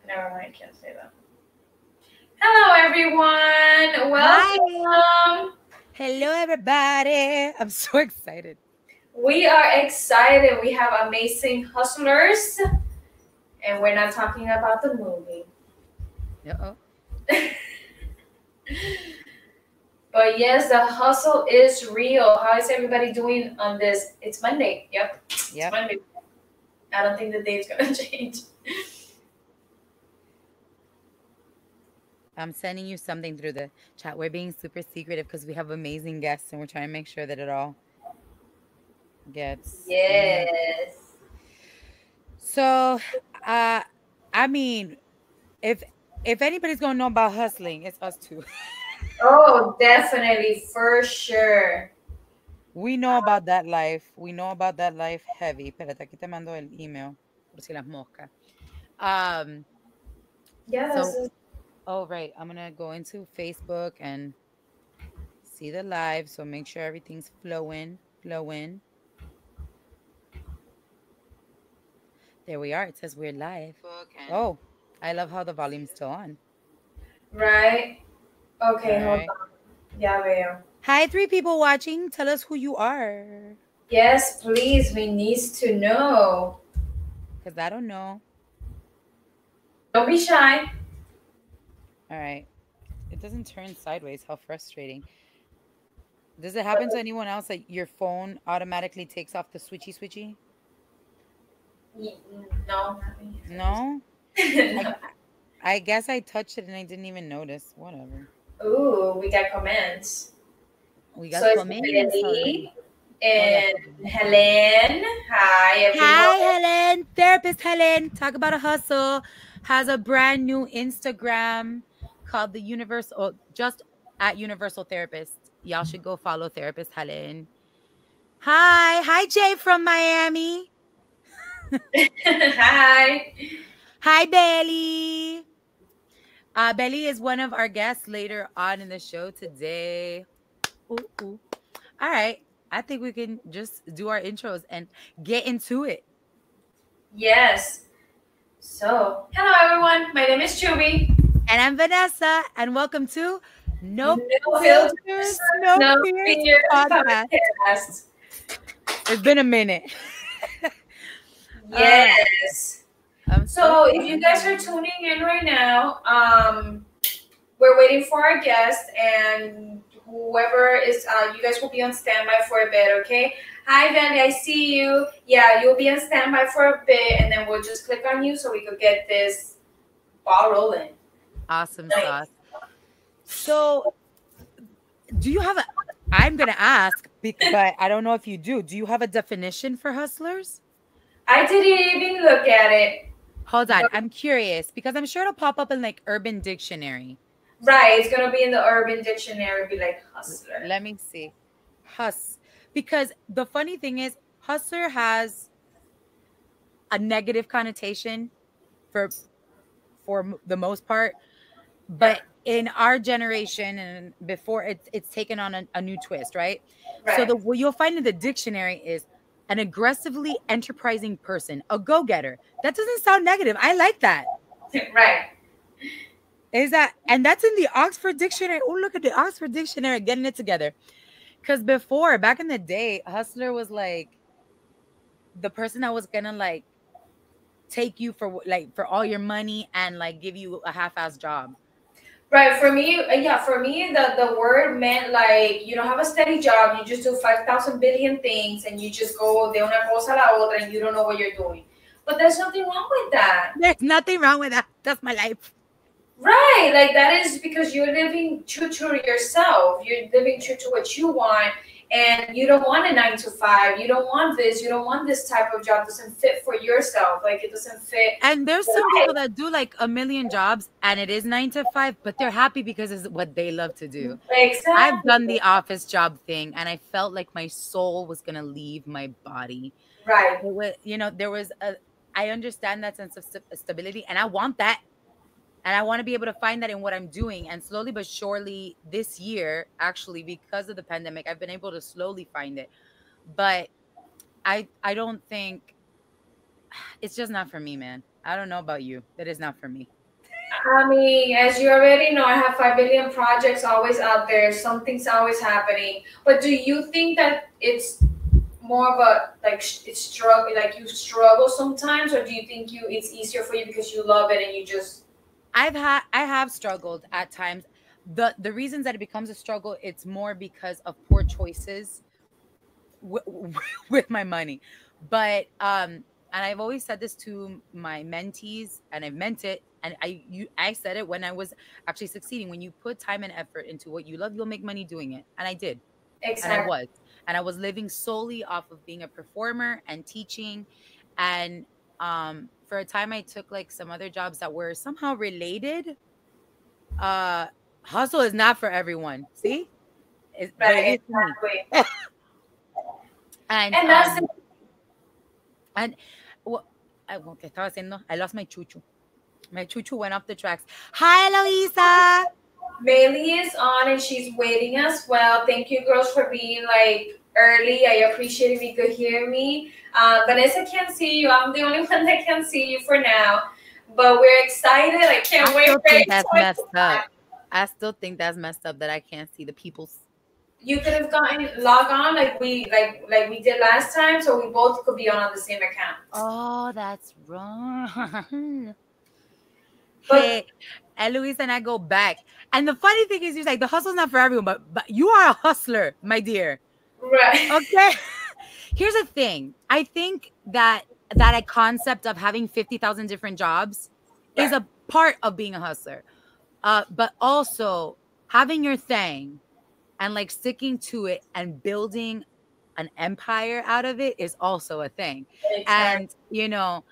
Never mind, I can't say that. Hello, everyone. Welcome. Hello, everybody. I'm so excited. We are excited. We have amazing hustlers, and we're not talking about the movie. Uh-oh. But yes, the hustle is real. How is everybody doing on this? It's Monday. Yep. It's Monday. I don't think the day's going to change. I'm sending you something through the chat. We're being super secretive because we have amazing guests and we're trying to make sure that it all gets. Yes. So, I mean, if anybody's gonna know about hustling, it's us two. Oh, definitely, for sure. We know about that life. We know about that life heavy. Espérate, aquí te mando el email. Por si las moscas. Yeah, So, oh, right. I'm gonna go into Facebook and see the live. So make sure everything's flowing. There we are. It says we're live. Oh, I love how the volume's still on. right. Okay, hold Right. on. Ya veo. Hi, 3 people watching. Tell us who you are. Yes, please. We need to know. Because I don't know. Don't be shy. All right. It doesn't turn sideways. How frustrating. Does it happen to anyone else that your phone automatically takes off the switchy? No. No? No. I guess I touched it and I didn't even notice. Whatever. Ooh, we got comments. We got So it's comments Beli already. and Helen. Hi, everyone. Hi, Helen. Therapist Helen. Talk about a hustle. Has a brand new Instagram called the Universal, just at Universal Therapist. Y'all should go follow Therapist Helen. Hi, Jay from Miami. Hi. Hi, Beli. Beli is one of our guests later on in the show today. Ooh. All right. I think we can just do our intros and get into it. Yes. So, hello, everyone. My name is Chubby. And I'm Vanessa, and welcome to No Filters, Filters, No No Fears Fear podcast. It's been a minute. Yes. So if you guys are tuning in right now, we're waiting for our guest, and whoever is, you guys will be on standby for a bit, okay? Hi, Vely, I see you. Yeah, you'll be on standby for a bit, and then we'll just click on you so we could get this ball rolling. Awesome sauce. So, do you have a? I'm gonna ask, but I don't know if you do. Do you have a definition for hustlers? I didn't even look at it. Hold on, I'm curious because I'm sure it'll pop up in like Urban Dictionary. Right, it's gonna be in the Urban Dictionary, be like hustler. Let me see. Because the funny thing is, hustler has a negative connotation for the most part, but in our generation and before, it's taken on a new twist, right? So what you'll find in the dictionary is an aggressively enterprising person, a go-getter. That doesn't sound negative. I like that. Right. And that's in the Oxford Dictionary. Oh, look at the Oxford Dictionary getting it together. Because before, back in the day, hustler was like the person that was gonna like take you for all your money and like give you a half-ass job. Right. For me, the word meant like you don't have a steady job. You just do 5,000 billion things, and you just go de una cosa a la otra, and you don't know what you're doing. But there's nothing wrong with that. There's nothing wrong with that. That's my life. Right. Like that is because you're living true to yourself. You're living true to what you want. And you don't want a 9 to 5. You don't want this. You don't want this type of job. It doesn't fit for yourself. Like it doesn't fit. And there's some people that do like a million jobs and it is 9 to 5, but they're happy because it's what they love to do. Exactly. I've done the office job thing and I felt like my soul was going to leave my body. Right. I understand that sense of stability and I want that. And I want to be able to find that in what I'm doing. And slowly but surely this year, actually, because of the pandemic, I've been able to slowly find it. But I don't think it's just not for me, man. I don't know about you. That is not for me. I mean, as you already know, I have 5 billion projects always out there. Something's always happening. But do you think that it's more of a like it's struggle, like you struggle sometimes, or do you think it's easier for you because you love it and you just I have struggled at times. The reasons that it becomes a struggle, it's more because of poor choices with my money. But and I've always said this to my mentees, and I've meant it, and I said it when I was actually succeeding. When you put time and effort into what you love, you'll make money doing it. And I did. And I exactly? was. And I was living solely off of being a performer and teaching. And for a time I took like some other jobs that were somehow related. Uh Hustle is not for everyone. See? Right, Believe me. exactly. And And that's and what what que estaba haciendo? I lost my chuchu. My chuchu went off the tracks. Hi, Eloisa. Bailey is on and she's waiting as well. Thank you, girls, for being like early. I appreciate if you could hear me. Vanessa can't see you. I'm the only one that can see you for now. But we're excited. I can't I wait still for think it. that's messed up. I still think that's messed up that I can't see the people's. You could have gotten log on like we did last time, so we both could be on the same account. Oh, that's wrong. But Hey, and Luis and I go back. And the funny thing is, he's like, the hustle's not for everyone, but you are a hustler, my dear. right. Okay. Here's the thing. I think that a concept of having 50,000 different jobs is Right. a part of being a hustler. But also having your thing and like sticking to it and building an empire out of it is also a thing. Exactly. And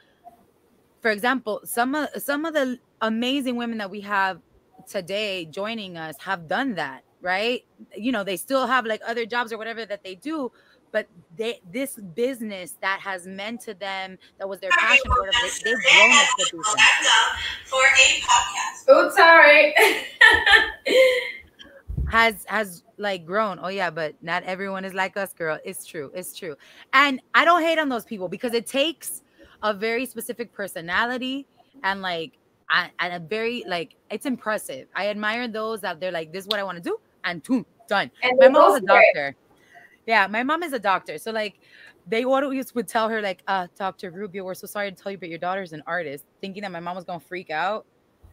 for example, some of the amazing women that we have today joining us have done that, right? They still have like other jobs or whatever that they do, but this business that has meant to them, that was their passion or whatever, they've grown it to do things. For a podcast. Oops, sorry. Has like grown. Oh yeah, but not everyone is like us, girl. It's true. It's true. And I don't hate on those people because it takes a very specific personality and like and a very like it's impressive. I admire those that they're like, this is what I want to do, and boom, done. And My they mom go is a for it. doctor. Yeah, my mom is a doctor. So like they always would tell her like, Dr. Rubio, we're so sorry to tell you, but your daughter's an artist, thinking that my mom was gonna freak out.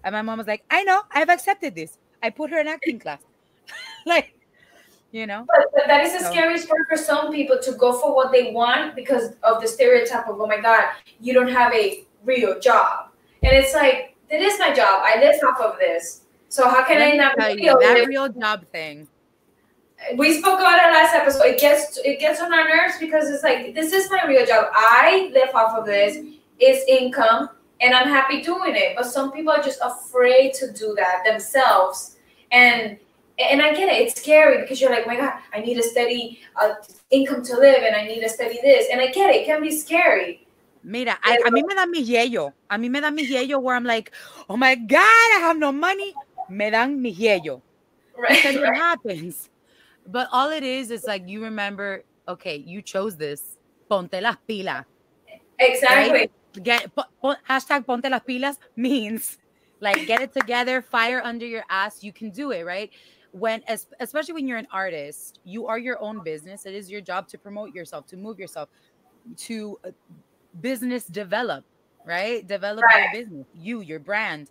And my mom was like, I know, I've accepted this. I put her in acting class. Like, But that is the so scariest part for some people to go for what they want because of the stereotype of, oh my God, you don't have a real job. And it's like, that is my job. I live off of this. So how can let I me not tell be you, that real? real job thing. We spoke about it last episode. It gets on our nerves because it's like, this is my real job. I live off of this. It's income and I'm happy doing it. But some people are just afraid to do that themselves. And I get it. It's scary because you're like, oh my God, I need a steady income to live and I need to study this. And I get it. It can be scary. Mira, a mí me da mi yello. A mí me da mi yello where I'm like, oh my God, I have no money. Me dan mi yello. Right. Because it happens. But all it is like you remember, okay, you chose this. Ponte las pilas. Exactly. Right? Hashtag ponte las pilas means like get it together, fire under your ass. You can do it, right? Especially when you're an artist, you are your own business. It is your job to promote yourself, to move yourself, to business develop, right? Develop your business, your brand.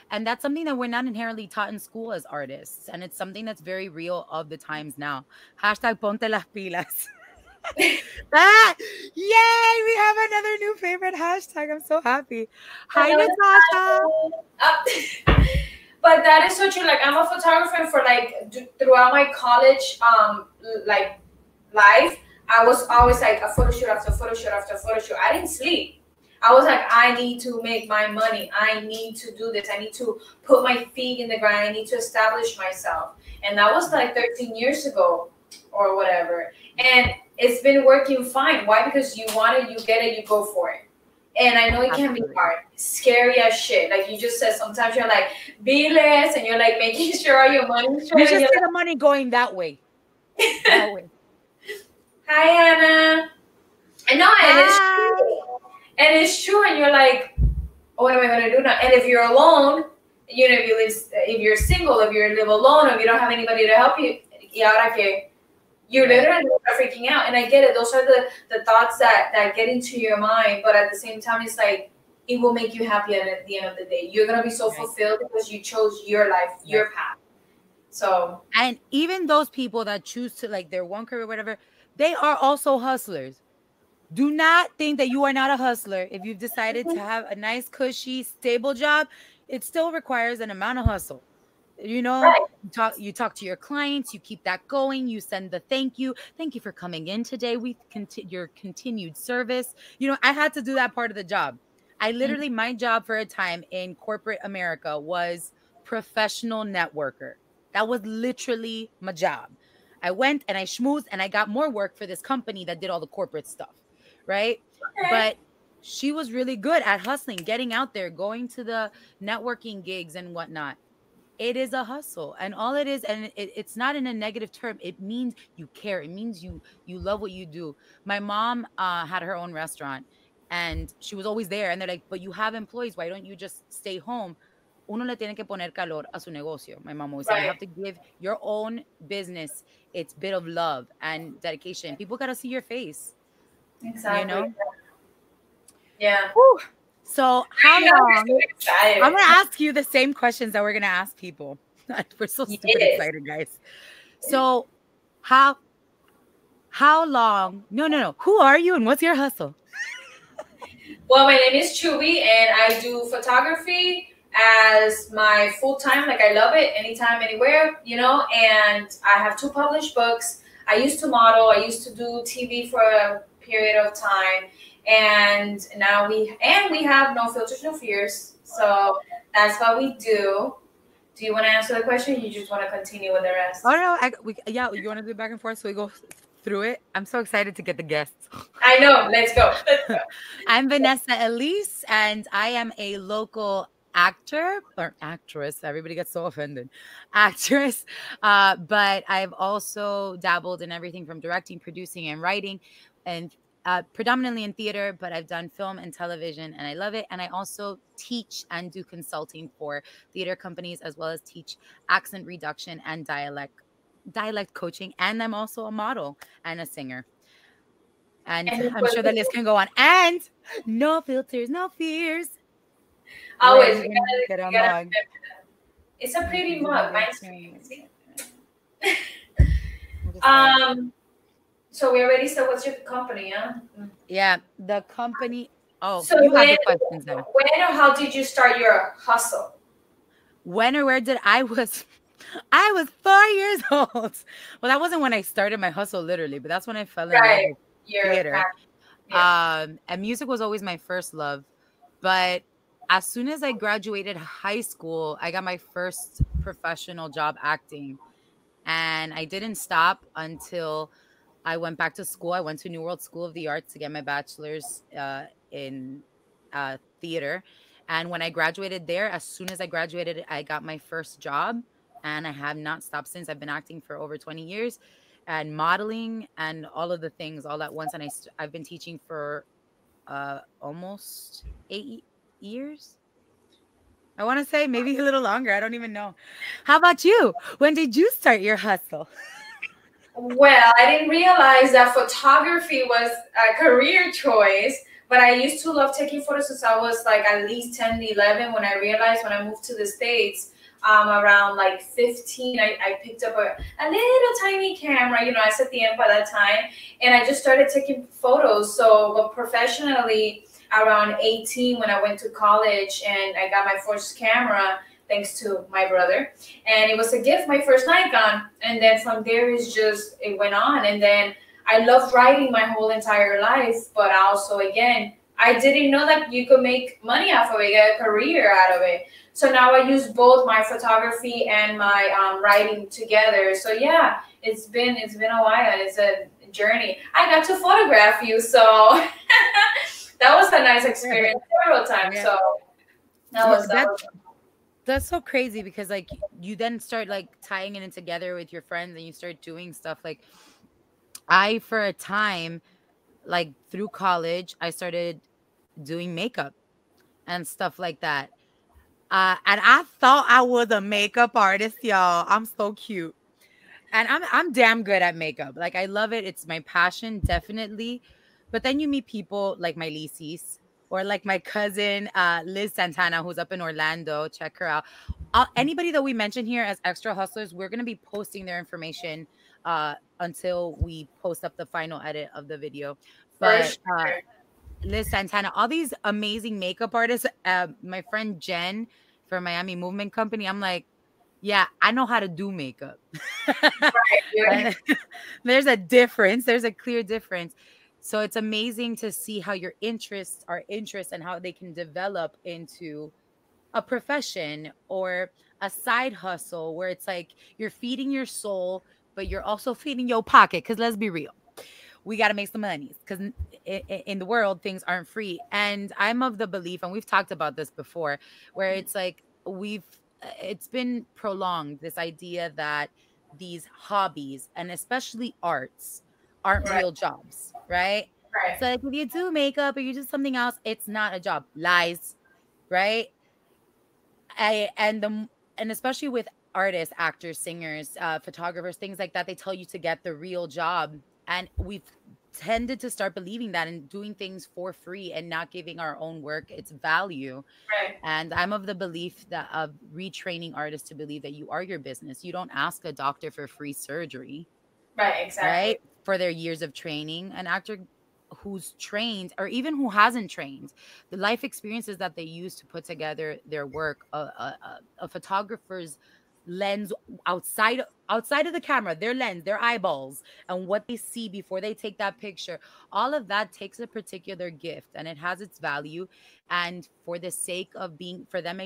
And that's something that we're not inherently taught in school as artists. And it's something that's very real of the times now. Hashtag ponte las pilas. Yay! We have another new favorite hashtag. I'm so happy. Hi, Natasha. But that is so true. Like I'm a photographer for like throughout my college like life. I was always like a photo shoot after photo shoot after photo shoot. I didn't sleep. I was like, I need to make my money. I need to do this. I need to put my feet in the ground. I need to establish myself. And that was like 13 years ago or whatever. And it's been working fine. Why? Because you want it, you get it, you go for it. And I know it can be hard, scary as shit. Like you just said, sometimes you're like, be less, and you're like making sure your money's You just see the money going that way. That way. Hi, Anna. I know, and it's true. And it's true. And you're like, Oh, what am I going to do now? And if you're alone, if you're single, if you live alone, if you don't have anybody to help you, y ahora que you're literally freaking out. And I get it. Those are the thoughts that get into your mind. But at the same time, it's like, it will make you happy at the end of the day. You're going to be so fulfilled because you chose your life, your path. So. And even those people that choose to like their one career, whatever, they are also hustlers. Do not think that you are not a hustler. If you've decided to have a nice, cushy, stable job, it still requires an amount of hustle. You know, you talk to your clients, you keep that going, you send the thank you for coming in today, your continued service. You know, I had to do that part of the job. I literally, my job for a time in corporate America was professional networker. That was literally my job. I went and I schmoozed and I got more work for this company that did all the corporate stuff, right? But she was really good at hustling, getting out there, going to the networking gigs and whatnot. It is a hustle, and all it is, and it's not in a negative term. It means you care. It means you love what you do. My mom had her own restaurant, and she was always there. And they're like, "But you have employees. Why don't you just stay home?" Uno le tiene que poner calor a su negocio. My mom always said, "You have to give your own business its bit of love and dedication. People gotta see your face." Exactly. You know? Yeah. Whew. So how long? I'm gonna ask you the same questions that we're gonna ask people. We're so stupid excited, guys. So how long? No. Who are you and what's your hustle? Well, my name is Chubby, and I do photography as my full time. Like, I love it, anytime, anywhere, you know. And I have 2 published books. I used to model. I used to do TV for a period of time. And now we have No Filters, No Fears. So that's what we do. Do you want to answer the question? Or you just want to continue with the rest? Oh no, you want to do it back and forth so we go through it? I'm so excited to get the guests. I know. Let's go. I'm Vanessa Elise, and I am a local actor or actress. Everybody gets so offended. Actress. But I've also dabbled in everything from directing, producing, and writing, and predominantly in theater, but I've done film and television, and I love it. And I also teach and do consulting for theater companies, as well as teach accent reduction and dialect coaching. And I'm also a model and a singer. And I'm sure the list can go on. And No Filters, No Fears. Always. Get a mug. It's a pretty mug. So we already said what's your company, huh? Yeah, the company. Oh, so you have the questions then. When or how did you start your hustle? When or where did I was 4 years old. Well, that wasn't when I started my hustle, literally, but that's when I fell in love with theater. And music was always my first love. But as soon as I graduated high school, I got my first professional job acting. And I didn't stop until I went back to school. I went to New World School of the Arts to get my bachelor's in theater. And when I graduated there, as soon as I graduated, I got my first job. And I have not stopped since. I've been acting for over 20 years and modeling and all of the things all at once. And I've been teaching for almost 8 years. I want to say maybe a little longer. I don't even know. How about you? When did you start your hustle? Well, I didn't realize that photography was a career choice, but I used to love taking photos since I was like at least 10, 11 when I realized when I moved to the States. Around like 15, I picked up a little tiny camera, you know, I set the end by that time, and I just started taking photos. So, but professionally, around 18 when I went to college and I got my first camera, thanks to my brother, and it was a gift, my first Nikon. And then from there it went on. And then I loved writing my whole entire life, but also, again, I didn't know that you could make money off of it, get a career out of it. So now I use both my photography and my writing together. So yeah, it's been a while. It's a journey. I got to photograph you, so that was a nice experience several times. So that's so crazy, because like you then start like tying it in together with your friends and you start doing stuff. Like I, for a time, like through college, I started doing makeup. and stuff like that. And I thought I was a makeup artist, y'all. I'm so cute. And I'm damn good at makeup. Like I love it. It's my passion, definitely. But then you meet people like my Lisis or like my cousin Liz Santana, who's up in Orlando. Check her out. Anybody that we mention here as extra hustlers, we're gonna be posting their information until we post up the final edit of the video. For But sure. Liz Santana, all these amazing makeup artists. My friend Jen from Miami Movement Company. I'm like, yeah, I know how to do makeup. Right. There's a difference. There's a clear difference. So it's amazing to see how your interests are interests and how they can develop into a profession or a side hustle where it's like you're feeding your soul, but you're also feeding your pocket. Because let's be real, we got to make some money because in the world things aren't free. And I'm of the belief, and we've talked about this before, where it's like it's been prolonged, this idea that these hobbies and especially arts aren't Right. real jobs, right? Right. So like if you do makeup or you do something else, it's not a job. Lies, right? And especially with artists, actors, singers, photographers, things like that, they tell you to get the real job. And we've tended to start believing that and doing things for free and not giving our own work its value. Right. And I'm of the belief that of retraining artists to believe that you are your business. You don't ask a doctor for free surgery, Right. Exactly. right? For their years of training. An actor who's trained or even who hasn't trained, the life experiences that they use to put together their work, a photographer's lens outside of the camera, their lens, their eyeballs, and what they see before they take that picture, all of that takes a particular gift and it has its value. And for the sake of being for them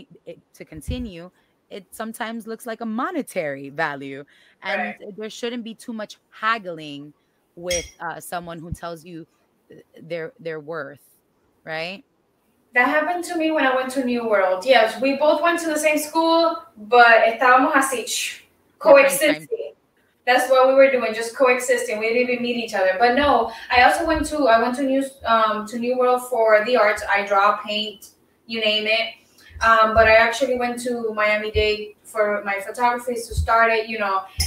to continue, it sometimes looks like a monetary value, and Right. there shouldn't be too much haggling with someone who tells you their worth, right? That happened to me when I went to New World. Yes, we both went to the same school, but estábamos así, Different time. coexisting. That's what we were doing, just coexisting. We didn't even meet each other. But no, I went to New World for the arts. I draw, paint, you name it. But I actually went to Miami-Dade for my photography to start it,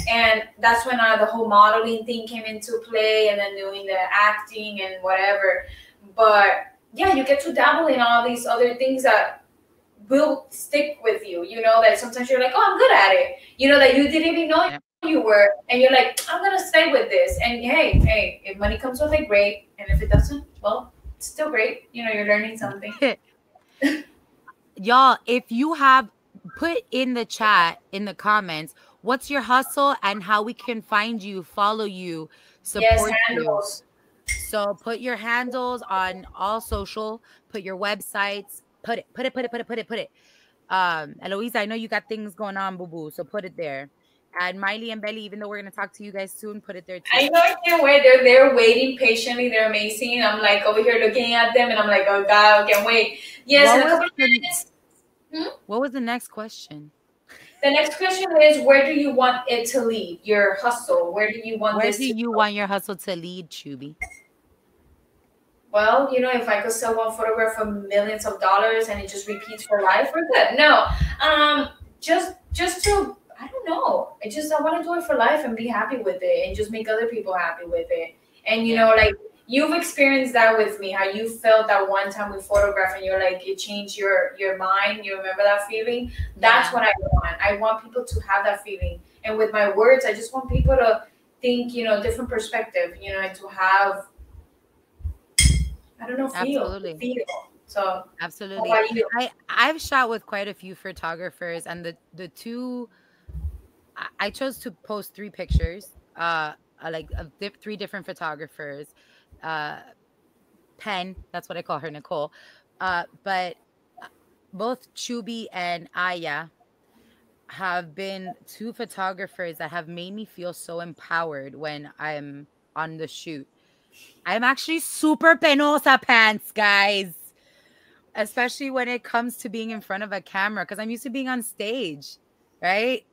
and that's when the whole modeling thing came into play, and then doing the acting and whatever. But yeah, you get to dabble in all these other things that will stick with you. That sometimes you're like, oh, I'm good at it. That you didn't even know Yep. you were, and you're like, I'm gonna stay with this. And hey, if money comes with it, great. And if it doesn't, well, it's still great. You're learning something. Y'all, if you have put in the chat, in the comments, what's your hustle and how we can find you, follow you, Yes, support you. handles. So put your handles on all social, put your websites, put it. Eloisa, I know you got things going on, boo boo. So put it there. And Miley and Beli, even though we're gonna talk to you guys soon, put it there I too. know, I can't wait. They're there waiting patiently. They're amazing. I'm like over here looking at them, and I'm like, oh God, I can't wait. Yes, in a couple of minutes. What was the next question? The next question is, where do you want it to lead? Your hustle. Where do you want Where this do to you go? want your hustle to lead, Chubby? Well, if I could sell one photograph for millions of dollars and it just repeats for life, we're good. No, just to, I don't know. I want to do it for life and be happy with it and just make other people happy with it. And like you've experienced that with me, how you felt that one time we photographed and you're like, it changed your mind. You remember that feeling? That's what I want. I want people to have that feeling. And with my words, I just want people to think, different perspective, and to have, I don't know, feel. So, Absolutely. how about you? I've shot with quite a few photographers, and the two I chose to post 3 pictures, like of 3 different photographers. Uh, Pen, that's what I call her, Nicole. But both Chubi and Aya have been 2 photographers that have made me feel so empowered when I'm on the shoot. I'm actually super penosa pants, guys. Especially when it comes to being in front of a camera, because I'm used to being on stage, right?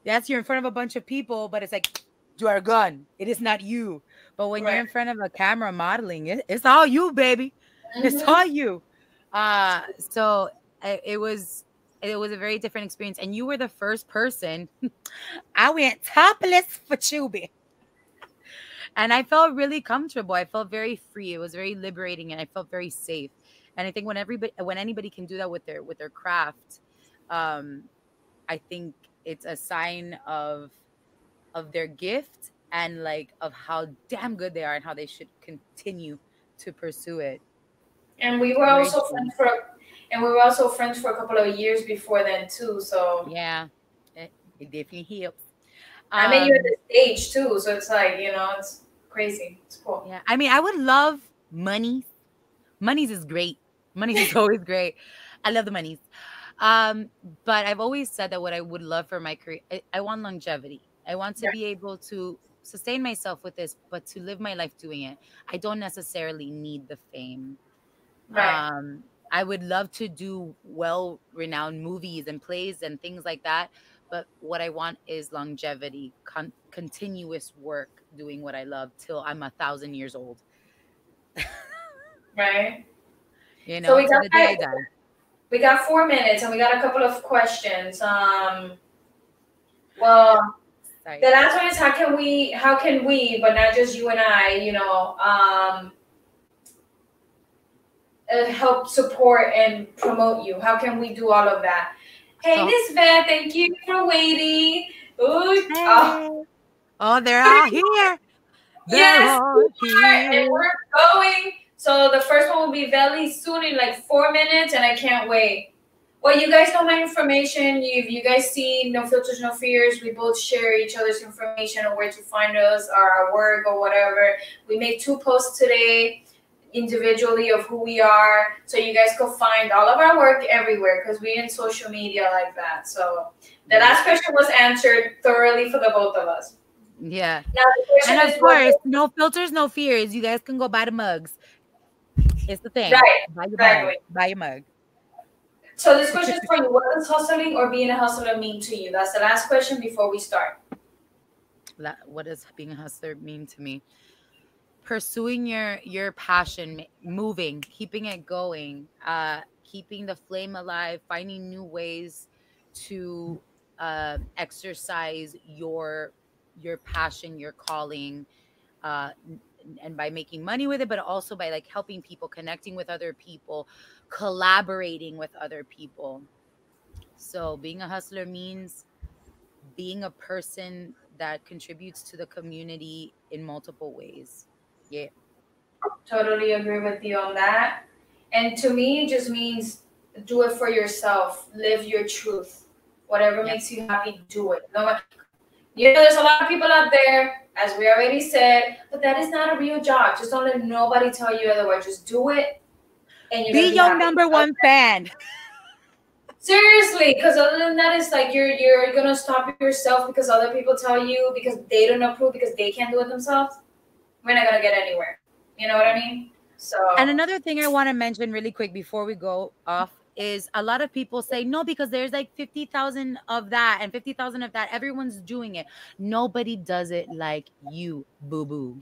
Yes, you're in front of a bunch of people, but it's like, you are gone. It is not you. But when you're Right. in front of a camera modeling, it's all you, baby. It's Mm-hmm. all you. So it was a very different experience, and you were the first person. I went topless for Chubby, and I felt really comfortable. I felt very free. It was very liberating, and I felt very safe. And I think when anybody can do that with their craft, um, I think it's a sign of their gift and like of how damn good they are and how they should continue to pursue it. And we were Very also true. friends for a couple of years before then too. So Yeah, it definitely helps. I met you at Um, the stage too. So it's like, it's crazy. It's cool. yeah, I mean, I would love money. Monies is great. Monies is always great. I love the monies. Um, but I've always said that what I would love for my career, I want longevity. I want to Right. be able to sustain myself with this, but to live my life doing it. I don't necessarily need the fame. Right. I would love to do well renowned movies and plays and things like that. But what I want is longevity, continuous work doing what I love till I'm 1,000 years old, Right. So to the day I die. we got 4 minutes and we got a couple of questions. Well, the Sorry. last one is how can we, but not just you and I, help support and promote you? How can we do all of that? Hey, So, Miss Vet, thank you for waiting. Ooh, oh, hey. Oh, they're all here. They're yes, we all are, and here. we're going. So the first one will be Vely soon in like 4 minutes, and I can't wait. Well, you guys know my information. You guys see No Filters, No Fears. We both share each other's information on where to find us, or our work, or whatever. We made 2 posts today individually of who we are, so you guys can find all of our work everywhere because we're in social media like that. So the Yeah. last question was answered thoroughly for the both of us. Yeah. Now the question And of is what? course, no filters, no fears. You guys can go buy the mugs. It's the thing. Right, Buy your mug. exactly. Buy your mug. So this question is for you. What does hustling or being a hustler mean to you? That's the last question before we start. What does being a hustler mean to me? Pursuing your passion, moving, keeping it going, keeping the flame alive, finding new ways to exercise your passion, your calling, uh and by making money with it, but also by like helping people, connecting with other people, collaborating with other people. So being a hustler means being a person that contributes to the community in multiple ways. Yeah. Totally agree with you on that. And to me, it just means do it for yourself. Live your truth. Whatever Yep. makes you happy, do it. There's a lot of people out there, as we already said, but that is not a real job. Just don't let nobody tell you otherwise. Just do it, and you're gonna Be be your happy. number one fan. Seriously, because other than that, it's like you're gonna stop yourself because other people tell you because they don't approve because they can't do it themselves. We're not gonna get anywhere. You know what I Yeah. mean? And So another thing I want to mention really quick before we go off is a lot of people say no because there's like 50,000 of that and 50,000 of that. Everyone's doing it. Nobody does it like you, boo boo.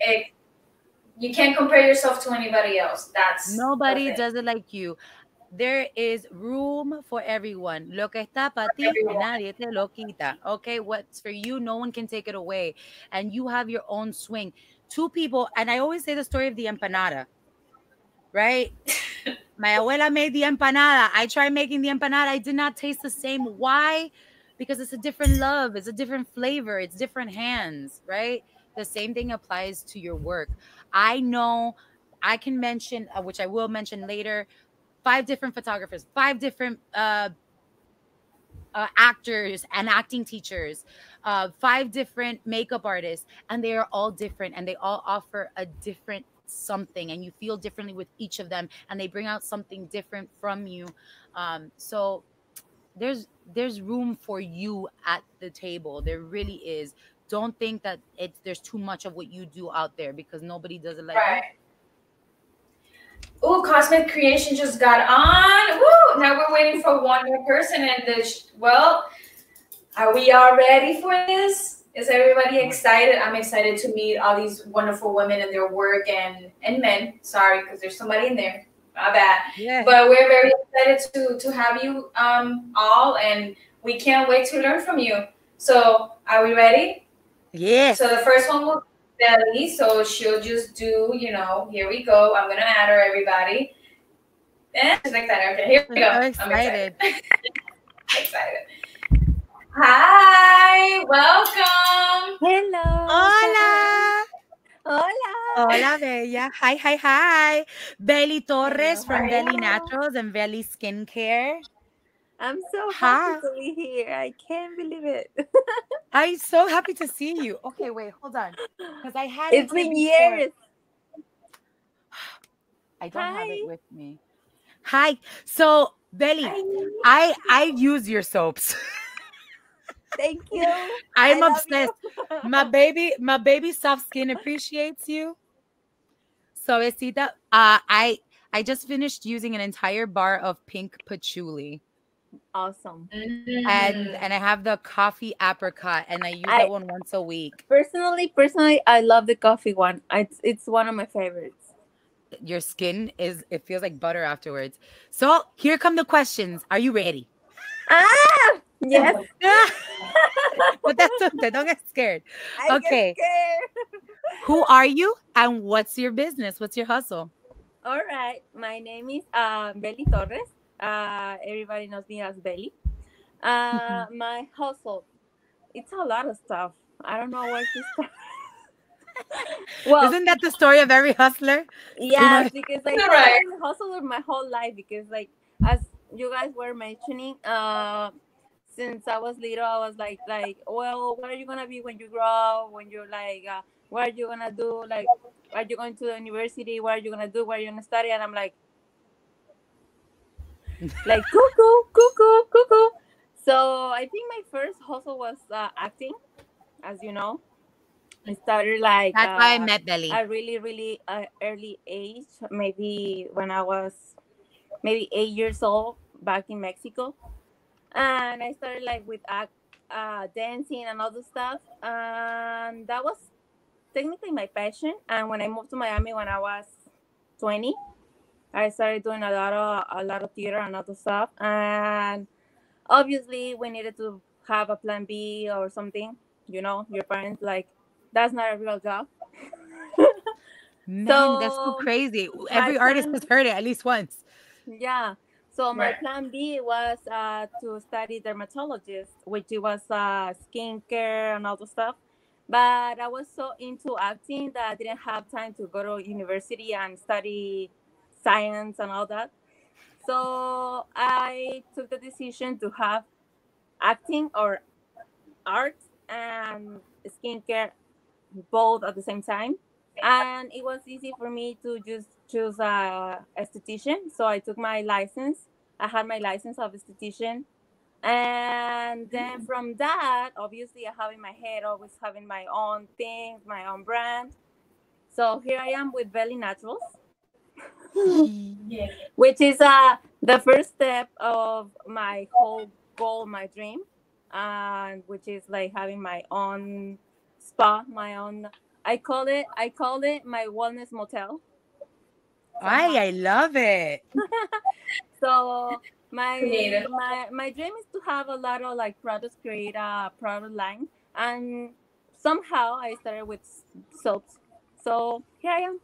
you can't compare yourself to anybody else. That's the Nobody thing. does it like you. There is room for everyone. Lo que está para For ti, everyone. nadie te lo quita. Okay, what's for you, no one can take it away. And you have your own swing. Two people, and I always say the story of the empanada, right? My abuela made the empanada. I tried making the empanada. I did not taste the same. Why? Because it's a different love. It's a different flavor. It's different hands, right? The same thing applies to your work. I know I can mention, which I will mention later, 5 different photographers, 5 different actors and acting teachers, 5 different makeup artists, and they are all different and they all offer a different something, and you feel differently with each of them, and they bring out something different from you. So there's room for you at the table. There really is. Don't think that there's too much of what you do out there because nobody does it like you. Right. Ooh, Cosmic Creation just got on. Woo! Now we're waiting for one more person, and are we all ready for this? Is everybody excited? I'm excited to meet all these wonderful women and their work and men. Sorry, because there's somebody in there. My bad. Yeah. But we're very excited to have you all, and we can't wait to learn from you. So, are we ready? So the Yes. first one will be Beli. So she'll just do, here we go. I'm gonna add her, everybody. And she's excited. Okay, here we I'm go. so I'm excited. excited. Excited. Hi, welcome. Hello, hi. Hola. Hola. Hola, Bella. Hi, hi, hi. Beli Hello, Torres from Vely hello. Naturals and Vely Skincare. I'm so happy Hi. to be here. I can't believe it. I'm so happy to see you. Okay, wait, hold on. Because I had it It's here been before. years. I don't have it Hi. with me. Hi. So, Beli, I use your soaps. Thank you. I'm I love you. obsessed. My baby soft skin appreciates you. Suavecita, I just finished using an entire bar of pink patchouli. Awesome. And I have the coffee apricot and I use that I one once a week. personally, I love the coffee one. It's one of my favorites. Your skin is it feels like butter afterwards. So, here come the questions. Are you ready? Ah, yes. But that's okay. Don't get scared. I get Okay. scared. Who are you and what's your business? What's your hustle? All right. My name is Beli Torres. Everybody knows me as Beli. My hustle. It's a lot of stuff. I don't know where to start. Well, Isn't that the story of every hustler? You know, yes, because like All I right. was a hustler my whole life because like as you guys were mentioning, since I was little, I was like, well, what are you gonna be when you grow up? When you're like, what are you gonna do? Like, are you going to the university? What are you gonna do? What are you gonna study? And I'm like cuckoo, cuckoo, cuckoo. So I think my first hustle was acting, as you know. I started like that's why I met Belly. a really early age, maybe when I was maybe 8 years old back in Mexico, and I started like with dancing and all the stuff, and that was technically my passion. And when I moved to Miami when I was 20, I started doing a lot of theater and other stuff, and obviously we needed to have a plan B or something. Your parents like that's not a real job. Man, that's so So crazy. my Every artist has plan, heard it at least once. yeah. So my Right. plan B was to study dermatologist, which it was skincare and all the stuff. But I was so into acting that I didn't have time to go to university and study science and all that. So I took the decision to have acting or art and skincare both at the same time. And it was easy for me to just choose a esthetician. So I took my license. I had my license of esthetician. And then from that, obviously, I have in my head always having my own things, my own brand. So here I am with Vely Naturals, Yeah. which is the first step of my whole goal, my dream, and which is like having my own spa, my own. I call it my wellness motel somehow. I love it. So Creative. my dream is to have a lot of like products, create a product line, and somehow I started with soaps. So here I am.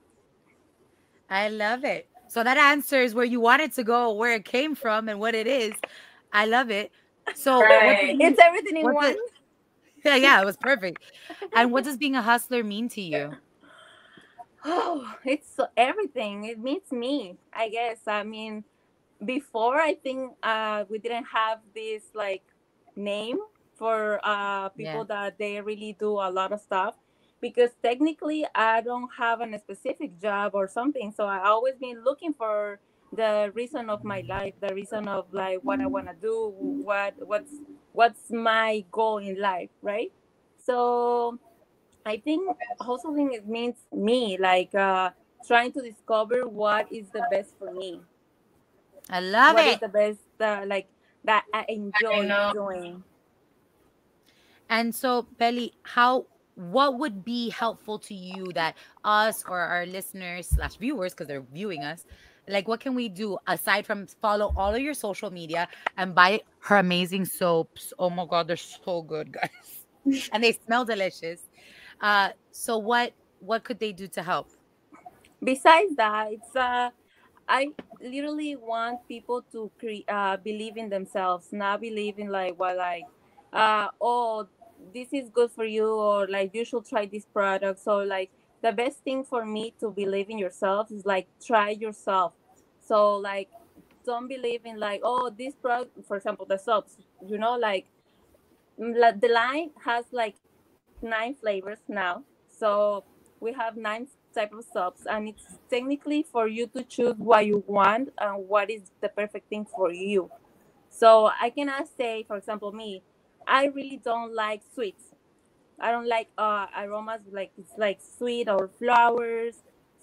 I love it. So that answers where you wanted to go, where it came from, and what it is. I love it. So what does Right. being It's everything in what one. the yeah, it was perfect. And what does being a hustler mean to you? Oh, it's everything. It means me, I guess. I mean, before I think we didn't have this like name for Yeah. people that they really do a lot of stuff because technically I don't have a specific job or something. So I always been looking for the reason of my life, the reason of like what I want to do, what's my goal in life, right? So I think hustling it means me like trying to discover what is the best for me, I love what is it. the best like that I I enjoy know. doing. And so, Belly, how what would be helpful to you that us or our listeners slash viewers, because they're viewing us, Like, what can we do aside from follow all of your social media and buy her amazing soaps? Oh my God, they're so good, guys. And they smell delicious. So what could they do to help? Besides that, it's I literally want people to believe in themselves, not believe in like what like oh, this is good for you, or like you should try this product. So like the best thing for me to believe in yourself is like try yourself. So like don't believe in like, oh, this product, for example, the soaps, like the line has like 9 flavors now. So we have 9 type of soaps, and it's technically for you to choose what you want and what is the perfect thing for you. So I cannot say, for example, me, I really don't like sweets. I don't like aromas like it's like sweet or flowers.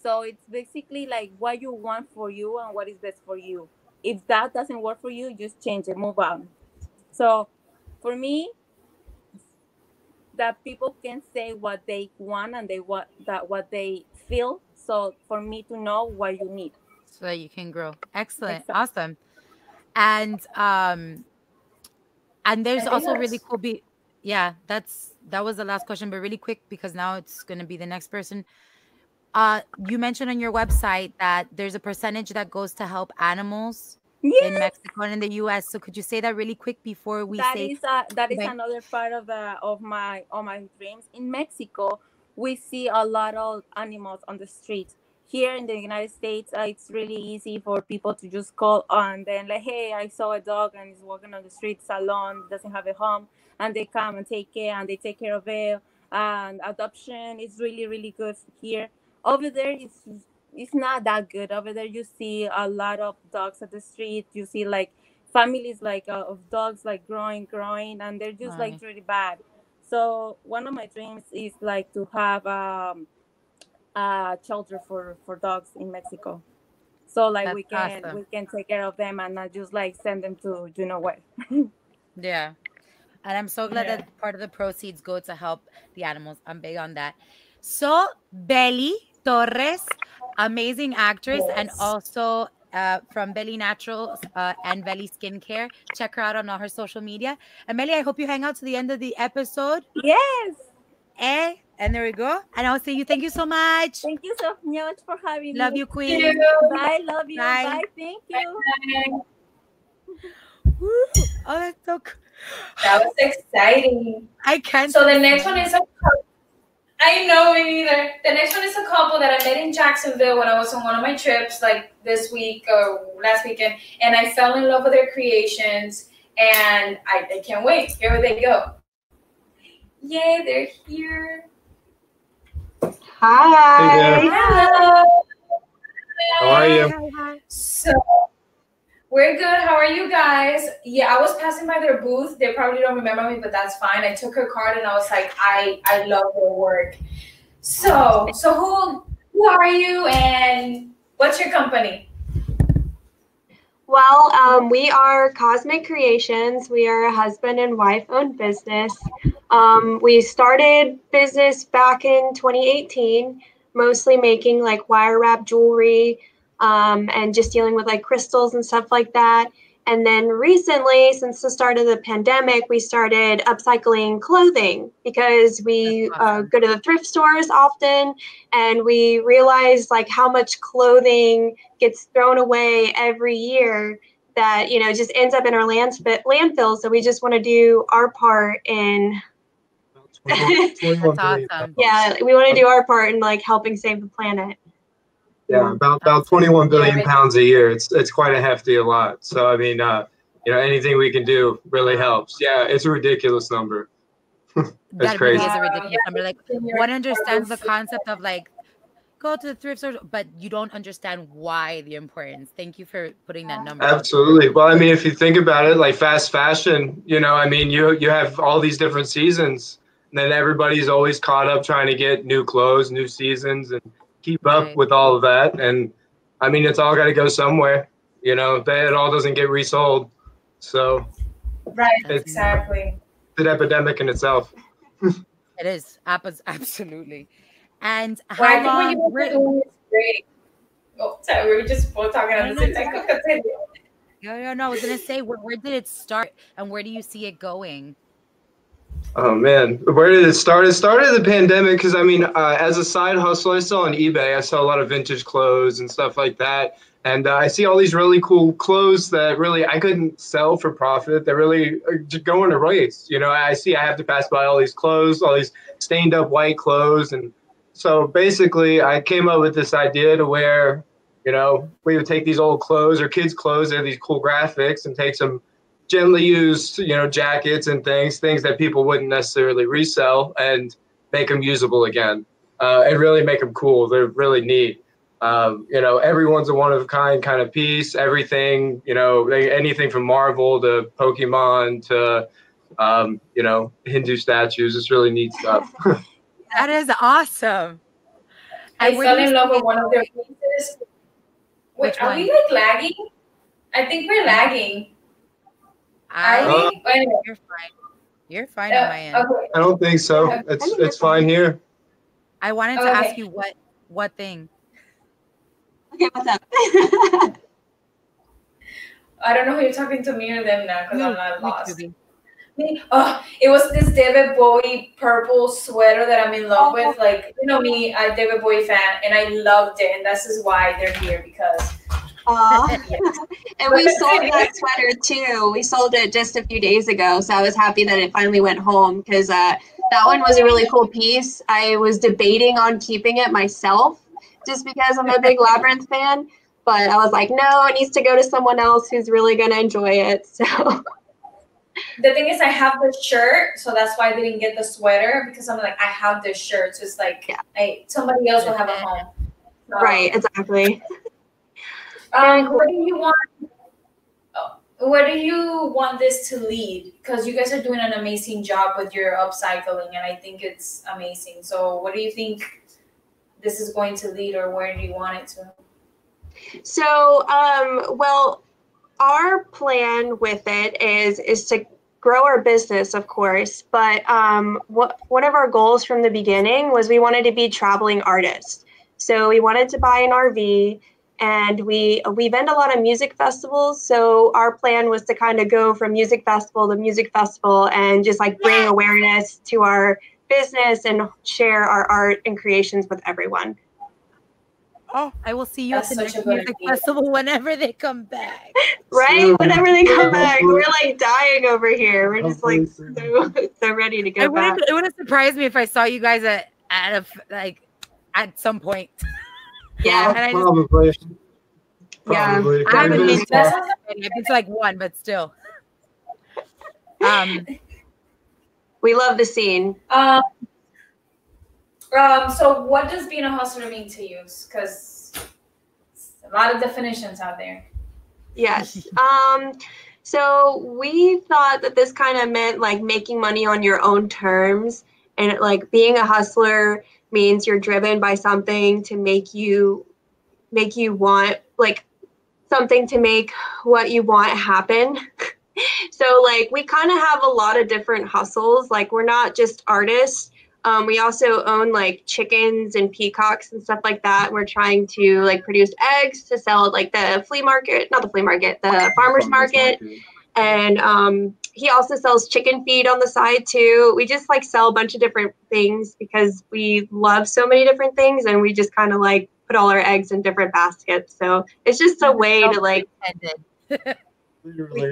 So it's basically like what you want for you and what is best for you. If that doesn't work for you, just change it, move on. So for me, that people can say what they want and what they feel. So for me to know what you need. So that you can grow. Excellent. Exactly. Awesome. And I there's think also really that's cool yeah, that was the last question, but really quick because now it's going to be the next person. You mentioned on your website that there's a percentage that goes to help animals in Yes, Mexico and in the US. So could you say that really quick before we that say is that is bye? another part of my dreams. In Mexico, we see a lot of animals on the street. Here in the United States, it's really easy for people to just call on then like, hey, I saw a dog and it's walking on the street, it's alone, doesn't have a home, and they come and take care and they take care of it. And adoption is really really good here. Over there, it's not that good. Over there, you see a lot of dogs at the street. You see like families like of dogs like growing, and they're just like Bye. really bad. So one of my dreams is like to have a shelter for dogs in Mexico. So like That's we can awesome. we can take care of them and not just like send them to where. Yeah. And I'm so glad yeah. that part of the proceeds go to help the animals. I'm big on that. So, Beli Torres, amazing actress, and Yes. also from Vely Naturals and Vely Skincare. Check her out on all her social media. And Beli, I hope you hang out to the end of the episode. Yes. And there we go. And I'll say you thank you so much. Thank you so much for having Love me. you, Thank Queen. you. Bye. Love you. Bye. Bye. Thank you. Bye. Woo. Oh, that's so cool. That was exciting. I can't So stop the next one smiling. is a couple. I know me neither. The next one is a couple that I met in Jacksonville when I was on one of my trips, like this week or last weekend, and I fell in love with their creations, and I can't wait. Here they go. Yay, they're here. Hi. Hey there. Hello. How are Hi, you? hi, hi. So we're good. How are you guys? Yeah, I was passing by their booth. They probably don't remember me, but that's fine. I took her card and I was like, I love their work. So who are you and what's your company? Well, we are Cosmic Creations. We are a husband and wife owned business. We started business back in 2018, mostly making like wire wrap jewelry and just dealing with like crystals and stuff like that. And then recently, since the start of the pandemic, we started upcycling clothing because we Awesome. go to the thrift stores often, and we realized like how much clothing gets thrown away every year that just ends up in our landfill. So we just want to do our part in 21 That's billion awesome. yeah, we want to do our part in like helping save the planet. Yeah, about Awesome. 21 billion Yeah, pounds a year. It's quite a hefty a lot. So I mean, anything we can do really helps. Yeah, it's a ridiculous number. It's That really crazy. is a yeah, ridiculous number. Like, in your one understands the booth. concept of like go to the thrift store, but you don't understand why the importance. Thank you for putting that number out there. Absolutely. Well, I mean, if you think about it, like fast fashion, I mean, you have all these different seasons, and then everybody's always caught up trying to get new clothes, new seasons, and keep up Right. with all of that. And I mean, it's all got to go somewhere. It all doesn't get resold. So Right, That's it's amazing. exactly. an epidemic in itself. It is. Absolutely. And Well, how I think what you long guys are doing is great. Oh, sorry, we were just both talking on the same time. No. I was gonna say, where did it start, and where do you see it going? Oh man, where did it start? It started the pandemic because I mean, as a side hustle, I sell on eBay. I sell a lot of vintage clothes and stuff like that. And I see all these really cool clothes that really I couldn't sell for profit. They're really just going to waste. You know, I see I have to pass by all these clothes, all these stained up white clothes. And so basically, I came up with this idea to where, you know, we would take these old clothes or kids' clothes, they have these cool graphics, and take some gently used, you know, jackets and things that people wouldn't necessarily resell, and make them usable again, and really make them cool. They're really neat. You know, everyone's a one of a kind of piece. Everything, you know, anything from Marvel to Pokemon to, you know, Hindu statues. It's really neat stuff. That is awesome. I fell in love with one of their pieces. Wait, are we like lagging? I think we're lagging. You're fine. You're fine on my end. Okay. I don't think so. It's fine here. I wanted to ask you what thing. Okay, what's up? I don't know who you're talking to, me or them now, because I'm not lost. It was this David Bowie purple sweater that I'm in love with. Like, you know me, I'm a David Bowie fan, and I loved it, and this is why they're here, because. And we sold that sweater too. We sold it just a few days ago, so I was happy that it finally went home, because that one was a really cool piece. I was debating on keeping it myself just because I'm a big Labyrinth fan, but I was like, no, it needs to go to someone else who's really going to enjoy it. So the thing is, I have the shirt, so that's why I didn't get the sweater, because I'm like, I have this shirt, so it's like somebody else will have a home. So, right, exactly. Where do you want this to lead? Because you guys are doing an amazing job with your upcycling, and I think it's amazing. So what do you think this is going to lead, or where do you want it to? So, well, our plan with it is to grow our business, of course, but one of our goals from the beginning was we wanted to be traveling artists. So we wanted to buy an RV. And we vend a lot of music festivals. So our plan was to kind of go from music festival to music festival and just like bring awareness to our business and share our art and creations with everyone. Oh, I will see you at the next music festival whenever they come back. Right? Whenever they come back. We're like dying over here. We're just like so ready to go back. It wouldn't surprise me if I saw you guys at some point. Yeah, probably. Yeah, I haven't been to. I've been to like one, but still. We love the scene. So what does being a hustler mean to you? Because a lot of definitions out there. Yes. So we thought that this kind of meant like making money on your own terms, and like being a hustler means you're driven by something to make you want like something to make what you want happen. So like we kind of have a lot of different hustles. Like we're not just artists. We also own like chickens and peacocks and stuff like that. We're trying to like produce eggs to sell at like the the farmer's market. And he also sells chicken feed on the side too. We just like sell a bunch of different things because we love so many different things, and we just kind of like put all our eggs in different baskets. So it's just a way to like,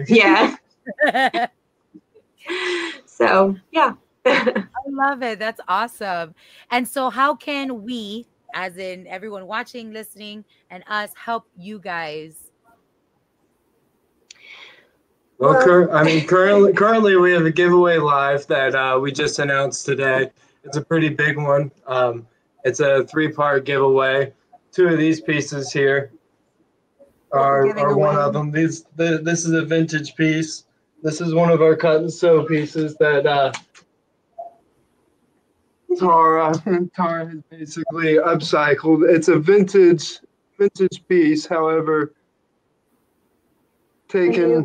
yeah. So yeah. I love it. That's awesome. And so how can we, as in everyone watching, listening, and us, help you guys? Well, currently we have a giveaway live that we just announced today. It's a pretty big one. It's a 3-part giveaway. 2 of these pieces here are one of them. This is a vintage piece. This is one of our cut and sew pieces that Tara has basically upcycled. It's a vintage piece, however, taking a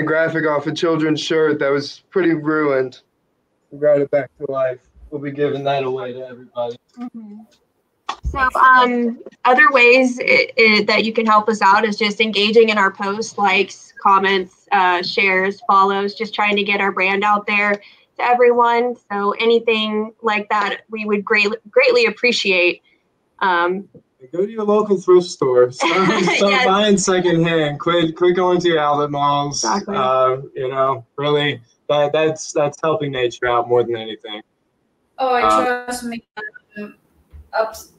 graphic off a children's shirt that was pretty ruined. We brought it back to life. We'll be giving that away to everybody. Mm-hmm. So other ways that you can help us out is just engaging in our posts, likes, comments, shares, follows, just trying to get our brand out there to everyone. So anything like that, we would greatly appreciate. Go to your local thrift store. Start yes. buying secondhand. Quit going to your outlet malls. Exactly. You know, really, that's helping nature out more than anything. Oh, trust me.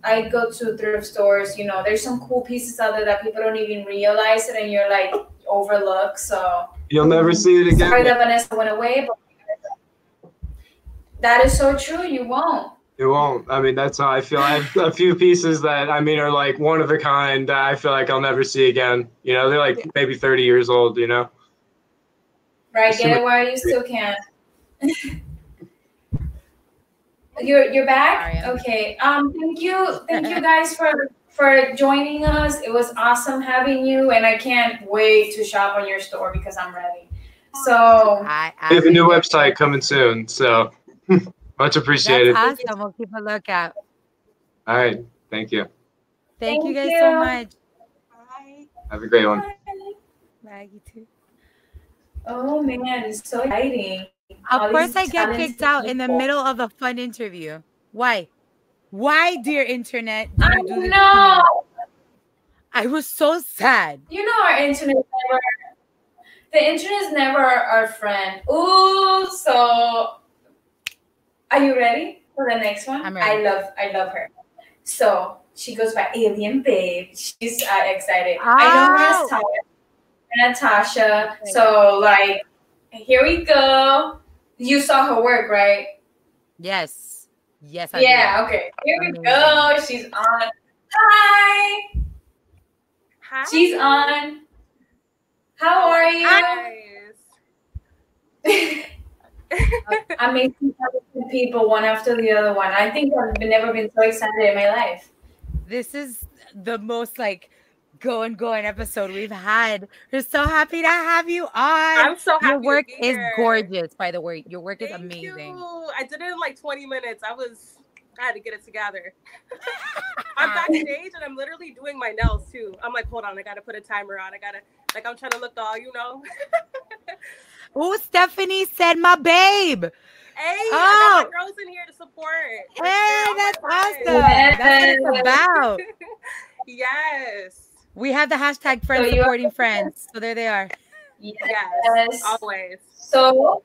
I go to thrift stores. You know, there's some cool pieces out there that people don't even realize it, and you're like overlook. So you'll never see it again. Sorry that Vanessa went away, but that is so true. You won't. You won't. I mean, that's how I feel. I have a few pieces that I mean are like one of a kind that I feel like I'll never see again. You know, they're like maybe 30 years old. You know. Right. Get it while you still can. You're back? Okay. Thank you guys for joining us. It was awesome having you, and I can't wait to shop on your store because I'm ready. So we have a new website coming soon, so much appreciated. That's awesome. We'll keep a lookout. All right. Thank you. Thank you guys so much. Bye. Have a great one. Bye, you too. Oh man, it's so exciting. Of course, I get kicked out in the middle of a fun interview. Why? Why, dear internet? I know. I was so sad. You know, the internet is never our friend. Ooh, so are you ready for the next one? I'm ready. I love her. So she goes by Alien Babe. She's excited. I know her as Natasha. So like, here we go. You saw her work, right? Yes. Yes, I did. Okay. Here we go. She's on. Hi. Hi. She's on. How are you? Amazing people, one after the other one. I think I've never been so excited in my life. This is the most like going episode we've had. We're so happy to have you on. I'm so happy. Your work to be is here. gorgeous, by the way. Your work is Thank amazing. You. I did it in like 20 minutes. I had to get it together. I'm backstage and I'm literally doing my nails too. I'm like, hold on, I gotta put a timer on. I'm trying to look all, you know. Oh, Stephanie said my babe. Hey, I got my girls in here to support. Hey, that's awesome. Yes. That's what it's about. Yes. We have the hashtag friends supporting friends. So there they are. Yes, always. So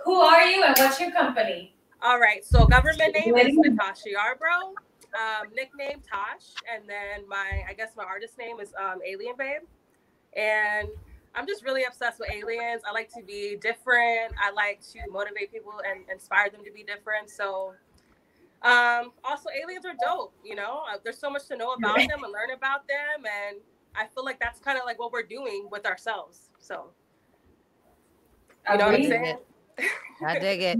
who are you and what's your company? All right. So government name is Natasha Yarbrough. Nickname Tosh. And then my artist name is Alien Babe. And I'm just really obsessed with aliens. I like to be different. I like to motivate people and inspire them to be different. So also aliens are dope, you know. There's so much to know about them and learn about them, and I feel like that's kind of like what we're doing with ourselves. So you know what I'm saying? I dig it.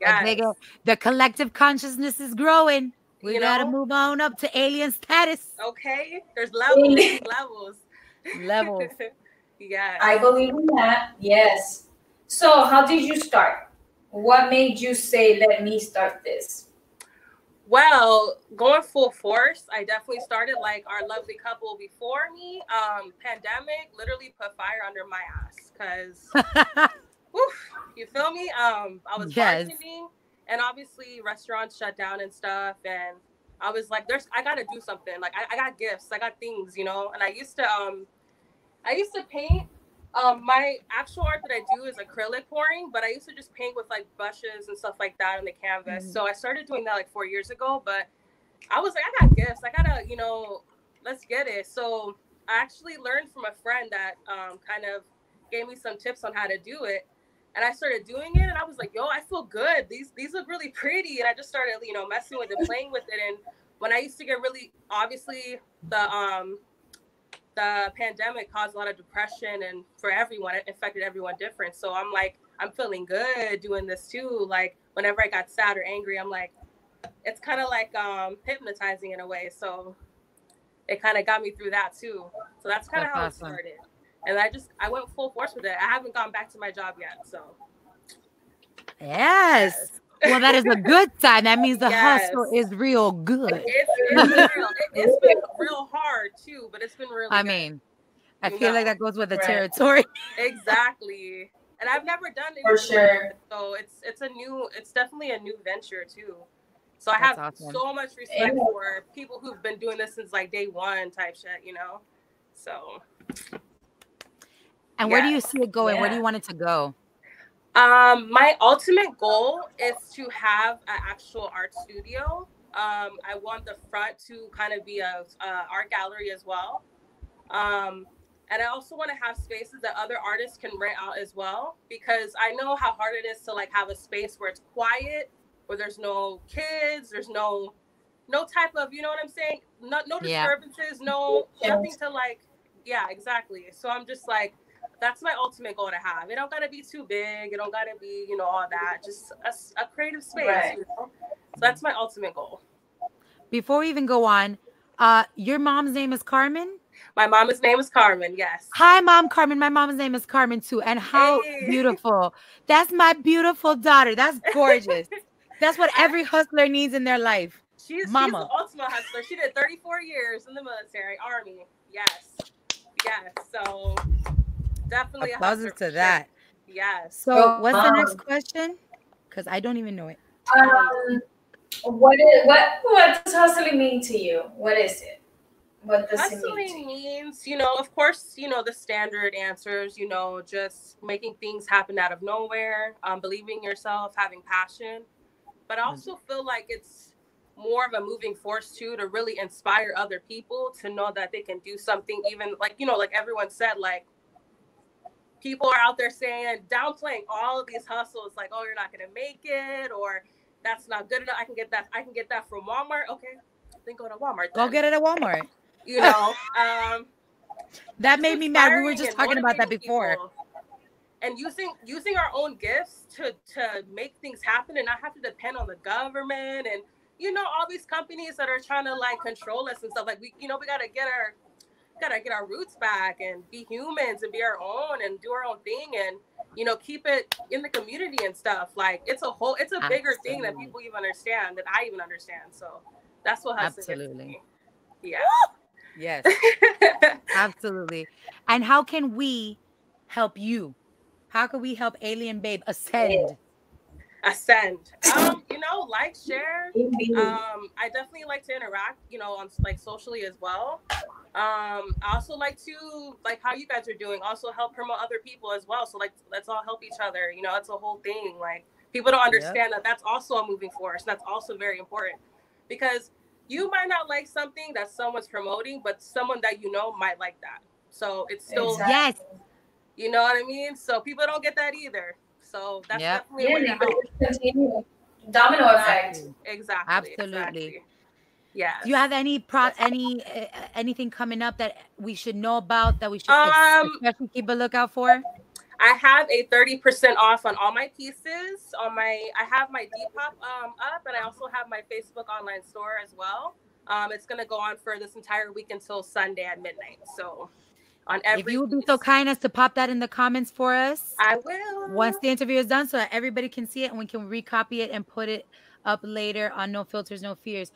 Yes. I dig it. The collective consciousness is growing. We gotta move on up to alien status. Okay, there's levels. Levels. Yeah, I believe in that. Yes. So how did you start? What made you say, let me start this? Well, going full force, I definitely started like our lovely couple before me. Pandemic literally put fire under my ass because you feel me? I was bartending, and obviously restaurants shut down and stuff, and I was like, I gotta do something. Like I got gifts, I got things, you know. And I used to paint. My actual art that I do is acrylic pouring, but I used to just paint with like brushes and stuff like that on the canvas. So I started doing that like 4 years ago, but I was like, I got gifts. I gotta, you know, let's get it. So I actually learned from a friend that kind of gave me some tips on how to do it. And I started doing it, and I was like, yo, I feel good. These look really pretty. And I just started, you know, messing with it, playing with it. And when I used to get really, obviously the pandemic caused a lot of depression, and for everyone, it affected everyone different. So I'm like, I'm feeling good doing this too. Like whenever I got sad or angry, I'm like, it's kind of like hypnotizing in a way. So it kind of got me through that too. So that's kind of how it started. And I went full force with it. I haven't gone back to my job yet. So yes. Well, that is a good sign. That means the Yes. hustle is real good. It's real. It's been real hard too, but it's been really I good. mean, I You feel like know. that goes with the Right. territory. Exactly. And I've never done anything For sure. like this, so it's definitely a new venture too. So I That's have awesome. so much respect Yeah. for people who've been doing this since like day one type shit, you know. So And where do you yes. see it going? Where do Yeah. you want it to go? My ultimate goal is to have an actual art studio. I want the front to kind of be a art gallery as well. And I also want to have spaces that other artists can rent out as well, because I know how hard it is to like have a space where it's quiet, where there's no kids, there's no type of, you know what I'm saying? No Yeah. disturbances, nothing to like, yeah, exactly. So I'm just like, that's my ultimate goal to have. It don't gotta be too big. It don't gotta be, you know, all that. Just a creative space, Right. you know? So that's my ultimate goal. Before we even go on, your mom's name is Carmen? My mom's name is Carmen, yes. Hi, Mom Carmen. My mom's name is Carmen too. And how Hey. beautiful. That's my beautiful daughter. That's gorgeous. That's what every hustler needs in their life. She's Mama. the ultimate hustler. She did 34 years in the military, Army. Yes. Yes. So definitely a hustler. Applauses to that. Yes. So what's the next question? Because I don't even know it. What does hustling mean to you? What is it? What does it mean to Hustling you? means, you know, of course, you know, the standard answers, you know, just making things happen out of nowhere, believing in yourself, having passion. But I also feel like it's more of a moving force too, to really inspire other people to know that they can do something, even like, you know, like everyone said, like people are out there saying, downplaying all of these hustles, like, oh, you're not going to make it, or that's not good enough. I can get that from Walmart. Okay, then go to Walmart. Go get it at Walmart. You know, that made me mad. We were just talking about that before. People. And using our own gifts to make things happen and not have to depend on the government and, you know, all these companies that are trying to like control us and stuff. Like we gotta get our roots back and be humans and be our own and do our own thing and, you know, keep it in the community and stuff. Like it's a bigger thing that people even understand, that I even understand. So that's what hustling is to me. Yeah. Yes. Absolutely. And how can we help you? How can we help Alien Babe ascend? You know, like, share. I definitely like to interact, you know, on like socially as well. I also like to, like how you guys are doing, also help promote other people as well. So like, let's all help each other. You know, it's a whole thing. Like people don't understand that that's also a moving force. That's also very important, because you might not like something that someone's promoting, but someone that you know might like that. So it's still, yes. You know what I mean? So people don't get that either. So that's definitely a way to help. Continue. Domino effect. Exactly. Absolutely. Exactly. Yeah. Do you have anything coming up that we should know about, that we should especially keep a lookout for? I have a 30% off on all my pieces. I have my Depop up, and I also have my Facebook online store as well. It's gonna go on for this entire week until Sunday at midnight. So on every if you would be so kind as to pop that in the comments for us, I will. Once the interview is done, so that everybody can see it and we can recopy it and put it up later on No Filters, No Fears.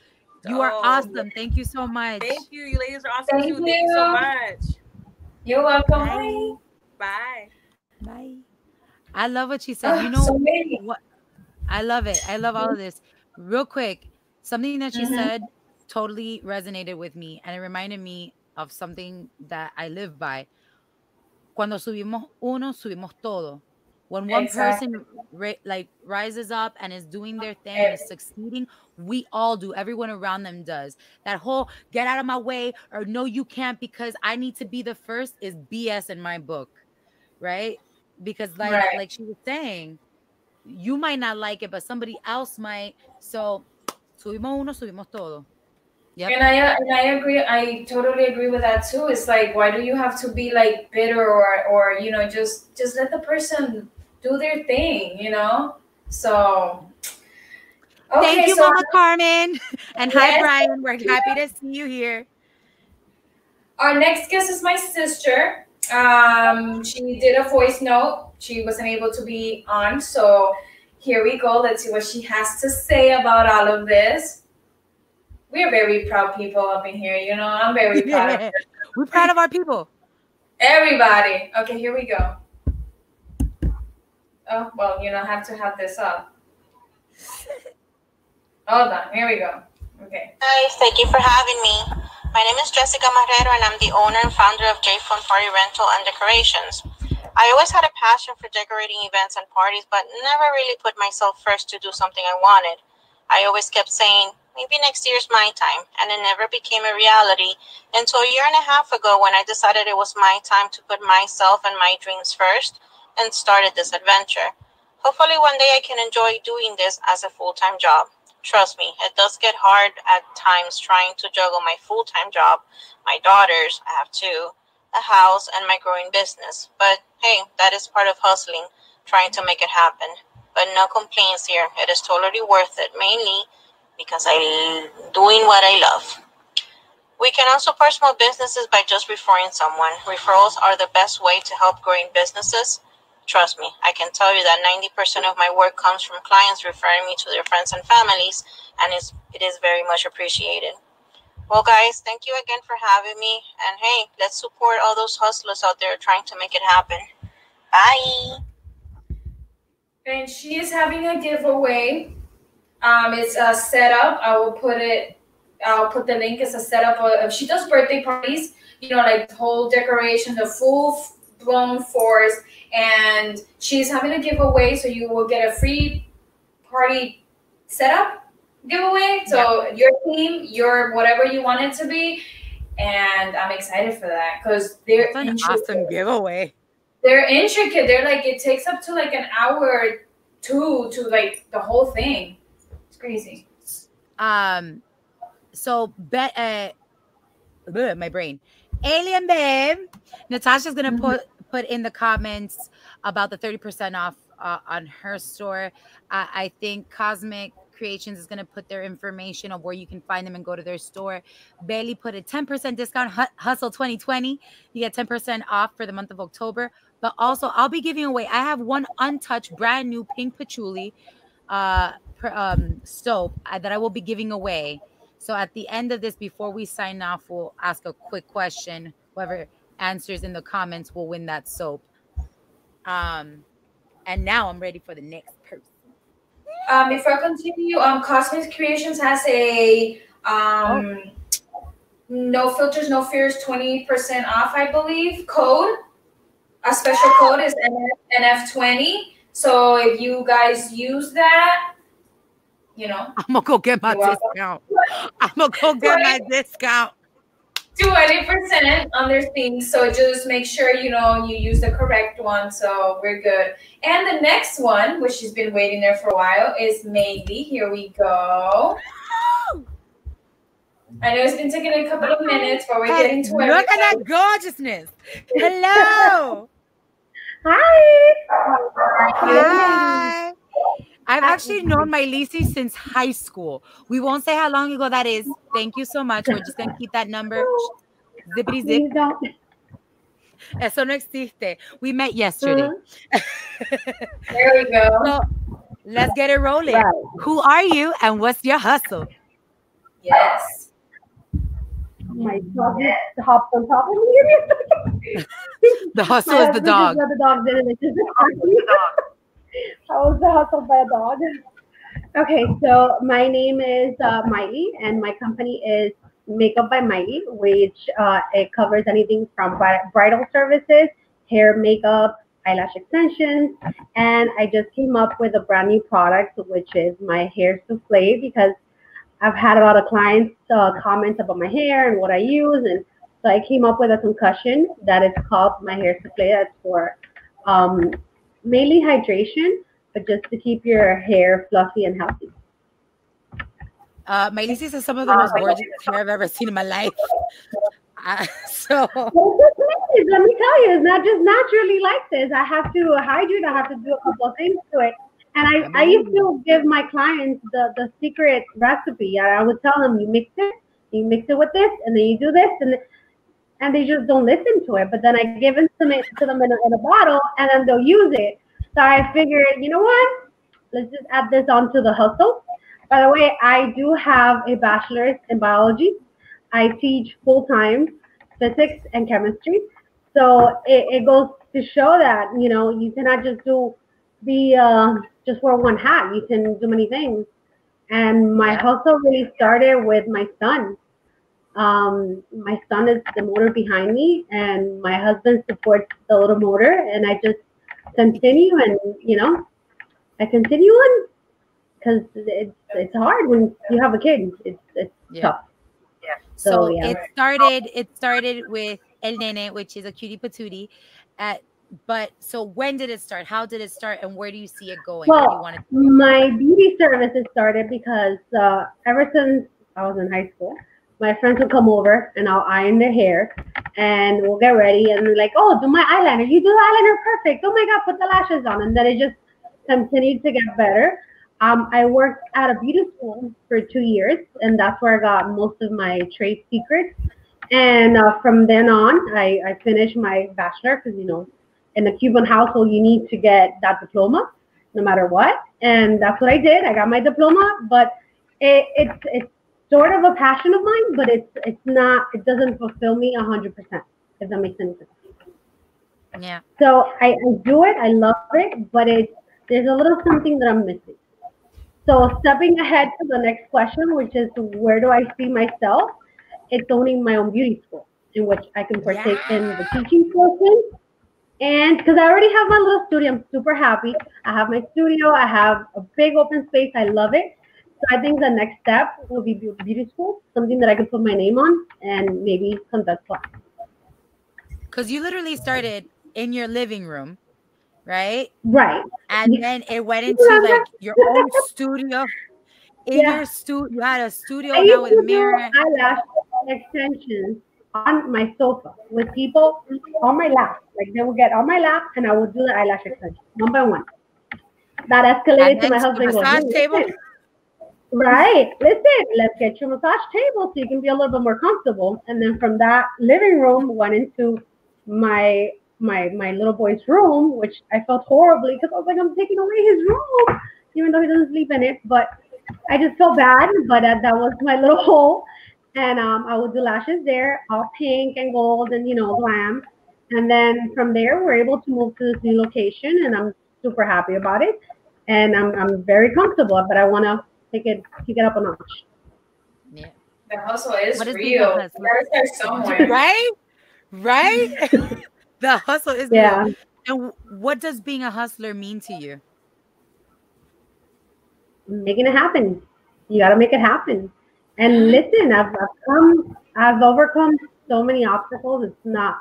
You are awesome. Thank you so much. Thank you. You ladies are awesome too. Thank you so much. You're welcome. Bye. Bye. I love what she said. You know what? I love it. I love all of this. Real quick, something that she said totally resonated with me, and it reminded me of something that I live by. Cuando subimos uno, subimos todo. When one person rises up and is doing their thing and is succeeding, we all do. Everyone around them does. That whole get out of my way or no, you can't because I need to be the first is BS in my book, right? Because like she was saying, you might not like it, but somebody else might. So subimos uno, subimos todo. Yep. And I agree. I totally agree with that too. It's like, why do you have to be like bitter or you know, just let the person do their thing, you know? So thank you, Mama Carmen. And hi, Brian. We're happy to see you here. Our next guest is my sister. She did a voice note. She wasn't able to be on, so here we go. Let's see what she has to say about all of this. We're very proud people up in here. You know, I'm very proud of her. We're proud of our people. Everybody. Okay, here we go. Oh, well, you know, I have to have this up. Hold on. Here we go. Okay. Guys, thank you for having me. My name is Jessica Marrero, and I'm the owner and founder of J Phone Party Rental and Decorations. I always had a passion for decorating events and parties, but never really put myself first to do something I wanted. I always kept saying, maybe next year's my time, and it never became a reality until a year and a half ago when I decided it was my time to put myself and my dreams first and started this adventure. Hopefully one day I can enjoy doing this as a full-time job. Trust me, it does get hard at times trying to juggle my full-time job, my daughters, I have two, a house, and my growing business. But hey, that is part of hustling, trying to make it happen. But no complaints here. It is totally worth it, mainly because I'm doing what I love. We can also support small businesses by just referring someone. Referrals are the best way to help growing businesses. Trust me, I can tell you that 90% of my work comes from clients referring me to their friends and families, and it is very much appreciated. Well, guys, thank you again for having me. And hey, let's support all those hustlers out there trying to make it happen. Bye. And she is having a giveaway. It's a setup. I'll put the link. It's a setup of, she does birthday parties, you know, like whole decoration, the full blown force. And she's having a giveaway, so you will get a free party setup giveaway. So your theme, your whatever you want it to be, and I'm excited for that because they're an awesome giveaway. They're intricate. They're like, it takes up to like an hour or two to like the whole thing. It's crazy. So my brain, Alien Babe, Natasha's gonna put in the comments about the 30% off on her store. I think Cosmic Creations is going to put their information of where you can find them and go to their store. Beli put a 10% discount, Hustle 2020. You get 10% off for the month of October. But also, I'll be giving away, I have one untouched, brand new pink patchouli soap that I will be giving away. So at the end of this, before we sign off, we'll ask a quick question. Whoever answers in the comments will win that soap. And now I'm ready for the next person. Before I continue, Cosmic Creations has a no filters, no fears, 20% off, I believe, code. A special code is NF20. So if you guys use that, you know, I'm gonna go get my discount. I'm gonna go get my discount. 20% on their things. So just make sure, you know, you use the correct one. So we're good. And the next one, which has been waiting there for a while, is Vely. Here we go. I know it's been taking a couple of minutes, but we're getting to it. Look at that gorgeousness. Hello. Hi. Hi. I've actually known Vely since high school. We won't say how long ago that is. Thank you so much. We're just going to keep that number. Zippity zip. Eso no existe. We met yesterday. There we go. So let's get it rolling. Right. Who are you and what's your hustle? Yes. My dog hopped on top of me. The hustle is the dog. The dog did it. How was the hustle by a dog? Okay, so my name is Vely, and my company is Makeup by Vely, which it covers anything from bridal services, hair, makeup, eyelash extensions, and I just came up with a brand new product, which is my hair souffle, because I've had a lot of clients comment about my hair and what I use, and so I came up with a concussion that is called my hair souffle. That's for mainly hydration, but just to keep your hair fluffy and healthy. My Lisa is some of the most gorgeous hair I've ever seen in my life. So let me tell you, it's not just naturally like this. I have to hydrate. I have to do a couple of things to it. And I used to give my clients the secret recipe. I would tell them, you mix it with this, and then you do this, and they just don't listen to it. But then I give it to them in a bottle, and then they'll use it. So I figured, you know what? let's just add this onto the hustle. By the way, I do have a bachelor's in biology. I teach full time physics and chemistry. So it goes to show that, you cannot just be just wear one hat. You can do many things. And my Yeah. hustle really started with my son. My son is the motor behind me, and my husband supports the little motor, and I just continue, and I continue on because it's hard when you have a kid. It's Yeah. tough. So So yeah. it started with El Nene, which is a cutie patootie. At but so when did it start? How did it start, and where do you see it going? Where do you Well, want it to go? my beauty services started because ever since I was in high school, my friends would come over and I'll iron their hair and we'll get ready and they're like, oh, do my eyeliner. You do the eyeliner perfect. Oh my God, put the lashes on. And then it just continued to get better. I worked at a beauty school for 2 years and that's where I got most of my trade secrets. And from then on, I finished my bachelor because, in a Cuban household, you need to get that diploma no matter what. And that's what I did. I got my diploma, but it's sort of a passion of mine, but it's not. It doesn't fulfill me 100%. If that makes any sense. Yeah. So I do it. I love it, but there's a little something that I'm missing. So stepping ahead to the next question, which is where do I see myself? It's owning my own beauty school in which I can partake in the Yeah. teaching portion. And because I already have my little studio, I'm super happy. I have my studio, I have a big open space, I love it. So I think the next step will be beauty school, something that I can put my name on and maybe conduct class. Because you literally started in your living room, right? Right. And then it went into Remember? like your own studio. In Yeah. your studio, you had a I studio now used with a to do mirror. eyelash extensions on my sofa with people on my lap. Like they would get on my lap and I would do the eyelash extension one by one. That And escalated to then my to the husband going, massage hey, table. listen, right, listen, let's get your massage table so you can be a little bit more comfortable. And then from that living room went into my my little boy's room, which I felt horribly because I was like, I'm taking away his room, even though he doesn't sleep in it. But I just felt bad, but that was my little hole. And I would do lashes there, all pink and gold and glam. And then from there, we're able to move to this new location, and I'm super happy about it. And I'm very comfortable, but I want to take it up a notch. Yeah. The hustle What is is being a real. You hustler? gotta start somewhere. Right? Right? The hustle is real. Yeah, And what does being a hustler mean to you? making it happen. You got to make it happen. And Mhm. listen, I've overcome so many obstacles. It's not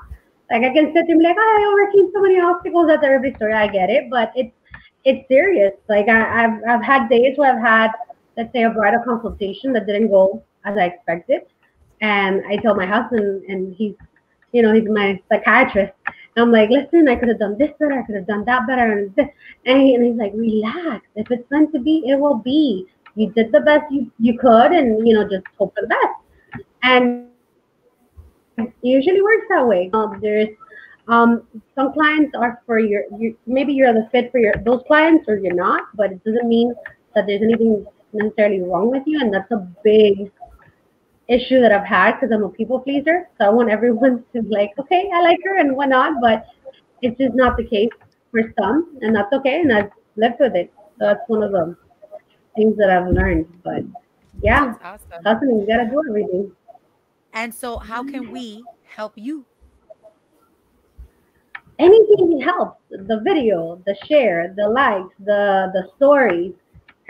like I can sit there and be like, oh, I overcame so many obstacles. That's every story. I get it, but it's serious. Like I've had days where I've had, let's say, a bridal consultation that didn't go as I expected, and I told my husband, and he's my psychiatrist. I'm like, listen, I could have done this better. I could have done that better, and he's like, relax. If it's meant to be, it will be. You did the best you could, and just hope for the best. And it usually works that way. There's some clients are for maybe you're the fit for your those clients or you're not, but it doesn't mean that there's anything necessarily wrong with you, and that's a big issue that I've had because I'm a people pleaser. So I want everyone to be like, okay, I like her and whatnot, but it's just not the case for some, and that's okay, and I've lived with it. So that's one of the things that I've learned. But yeah, That's awesome. hustling, you gotta do everything. And so how can we help you? Anything helps. The video, the share, the likes, the stories,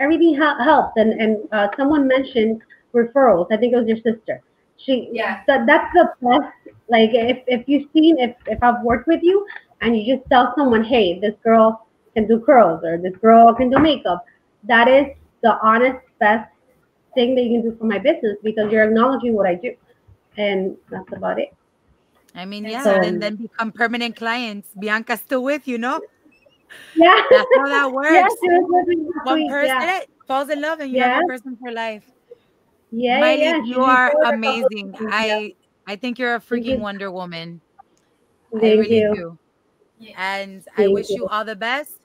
everything helps. And someone mentioned referrals. I think it was your sister. Yeah. That's the best. Like if you've seen if I've worked with you and you just tell someone, hey, this girl can do curls or this girl can do makeup. That is the honest best thing that you can do for my business because you're acknowledging what I do, and that's about it. I mean, yeah, So and Exactly. then become permanent clients. Bianca's still with you, no? yeah, That's how that yeah, works. she was with me last One week. person Yeah. falls in love and you have Yeah, one person for life. yeah. Miley, She you did are forward a couple of amazing. things. Yeah. I think you're a Thank freaking you. Wonder Woman. I Thank really you. do. Yeah. And I Thank wish you you. all the best.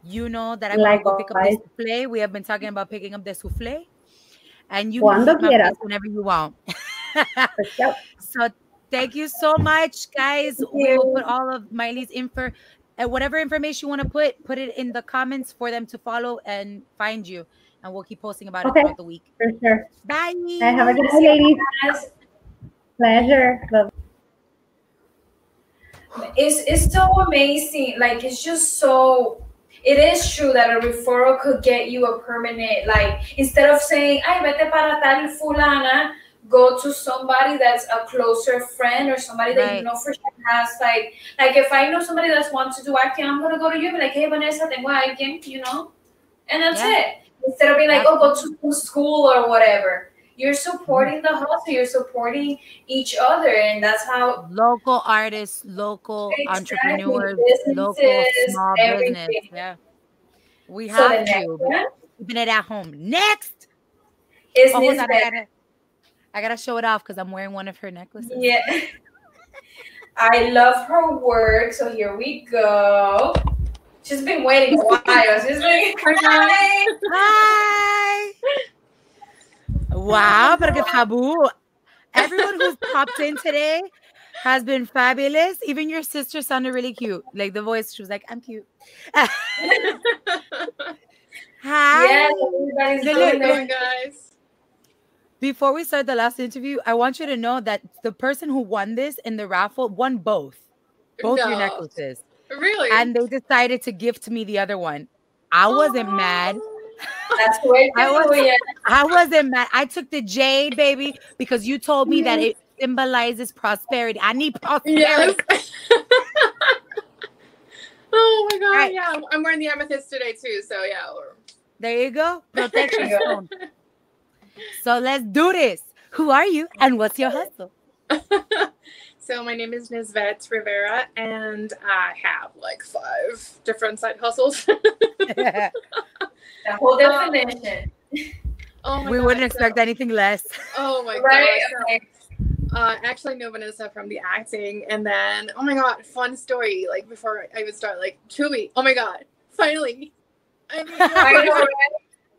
you know that I'm going to go pick up the Likewise. souffle. We have been talking about picking up the souffle. And you can Cuando hit my quieras. place whenever you want. For sure. So thank you so much, guys. Thank We will you. put all of Miley's info, whatever information you want to put it in the comments for them to follow and find you. And we'll keep posting about it Okay, throughout the week. for sure. Bye. Have a good day, ladies. Guys, Pleasure. Bye. it's so amazing. Like, it's just so. It is true that a referral could get you a permanent. Like, instead of saying, "Ay, vete para tal fulana," go to somebody that's a closer friend or somebody that you Right. know for sure has like if I know somebody that wants to do acting, I'm gonna go to you and be like, "Hey, Vanessa, tengo a alguien," you know, and that's Yeah. it. Instead of being like, "Oh, go to school or whatever." You're supporting the hustle. You're supporting each other, and that's how Local artists, local exactly entrepreneurs, local businesses, small business. everything. Yeah. We So the have next to. one Keeping it at home. Next. is Oh, hold Miss on. Beck. I gotta show it off because I'm wearing one of her necklaces. Yeah. I love her work. So here we go. She's been waiting a while. She's been hi. Hi. Wow, pero que fabu. Everyone who's popped in today has been fabulous. Even your sister sounded really cute. Like the voice, she was like, "I'm cute." Hi. Yeah, everybody's doing Hey their guys. Before we start the last interview, I want you to know that the person who won this in the raffle won both your No. necklaces. Really? And they decided to gift me the other one. I wasn't mad. That's where I wasn't mad. I took the jade, baby, because you told me that it symbolizes prosperity. I need prosperity. Yes. Oh my god, Right. yeah. I'm wearing the amethyst today too, so yeah. There you go. Protection stone. So let's do this. Who are you and what's your hustle? So my name is Nisvet Rivera, and I have like 5 different side hustles. the whole definition. Oh my We god, wouldn't expect anything less. Oh my Right? god. I actually know Vanessa from the acting, and then oh my god, fun story. Like before I would start, like Chewy. Oh my god, finally, I mean, I know, right?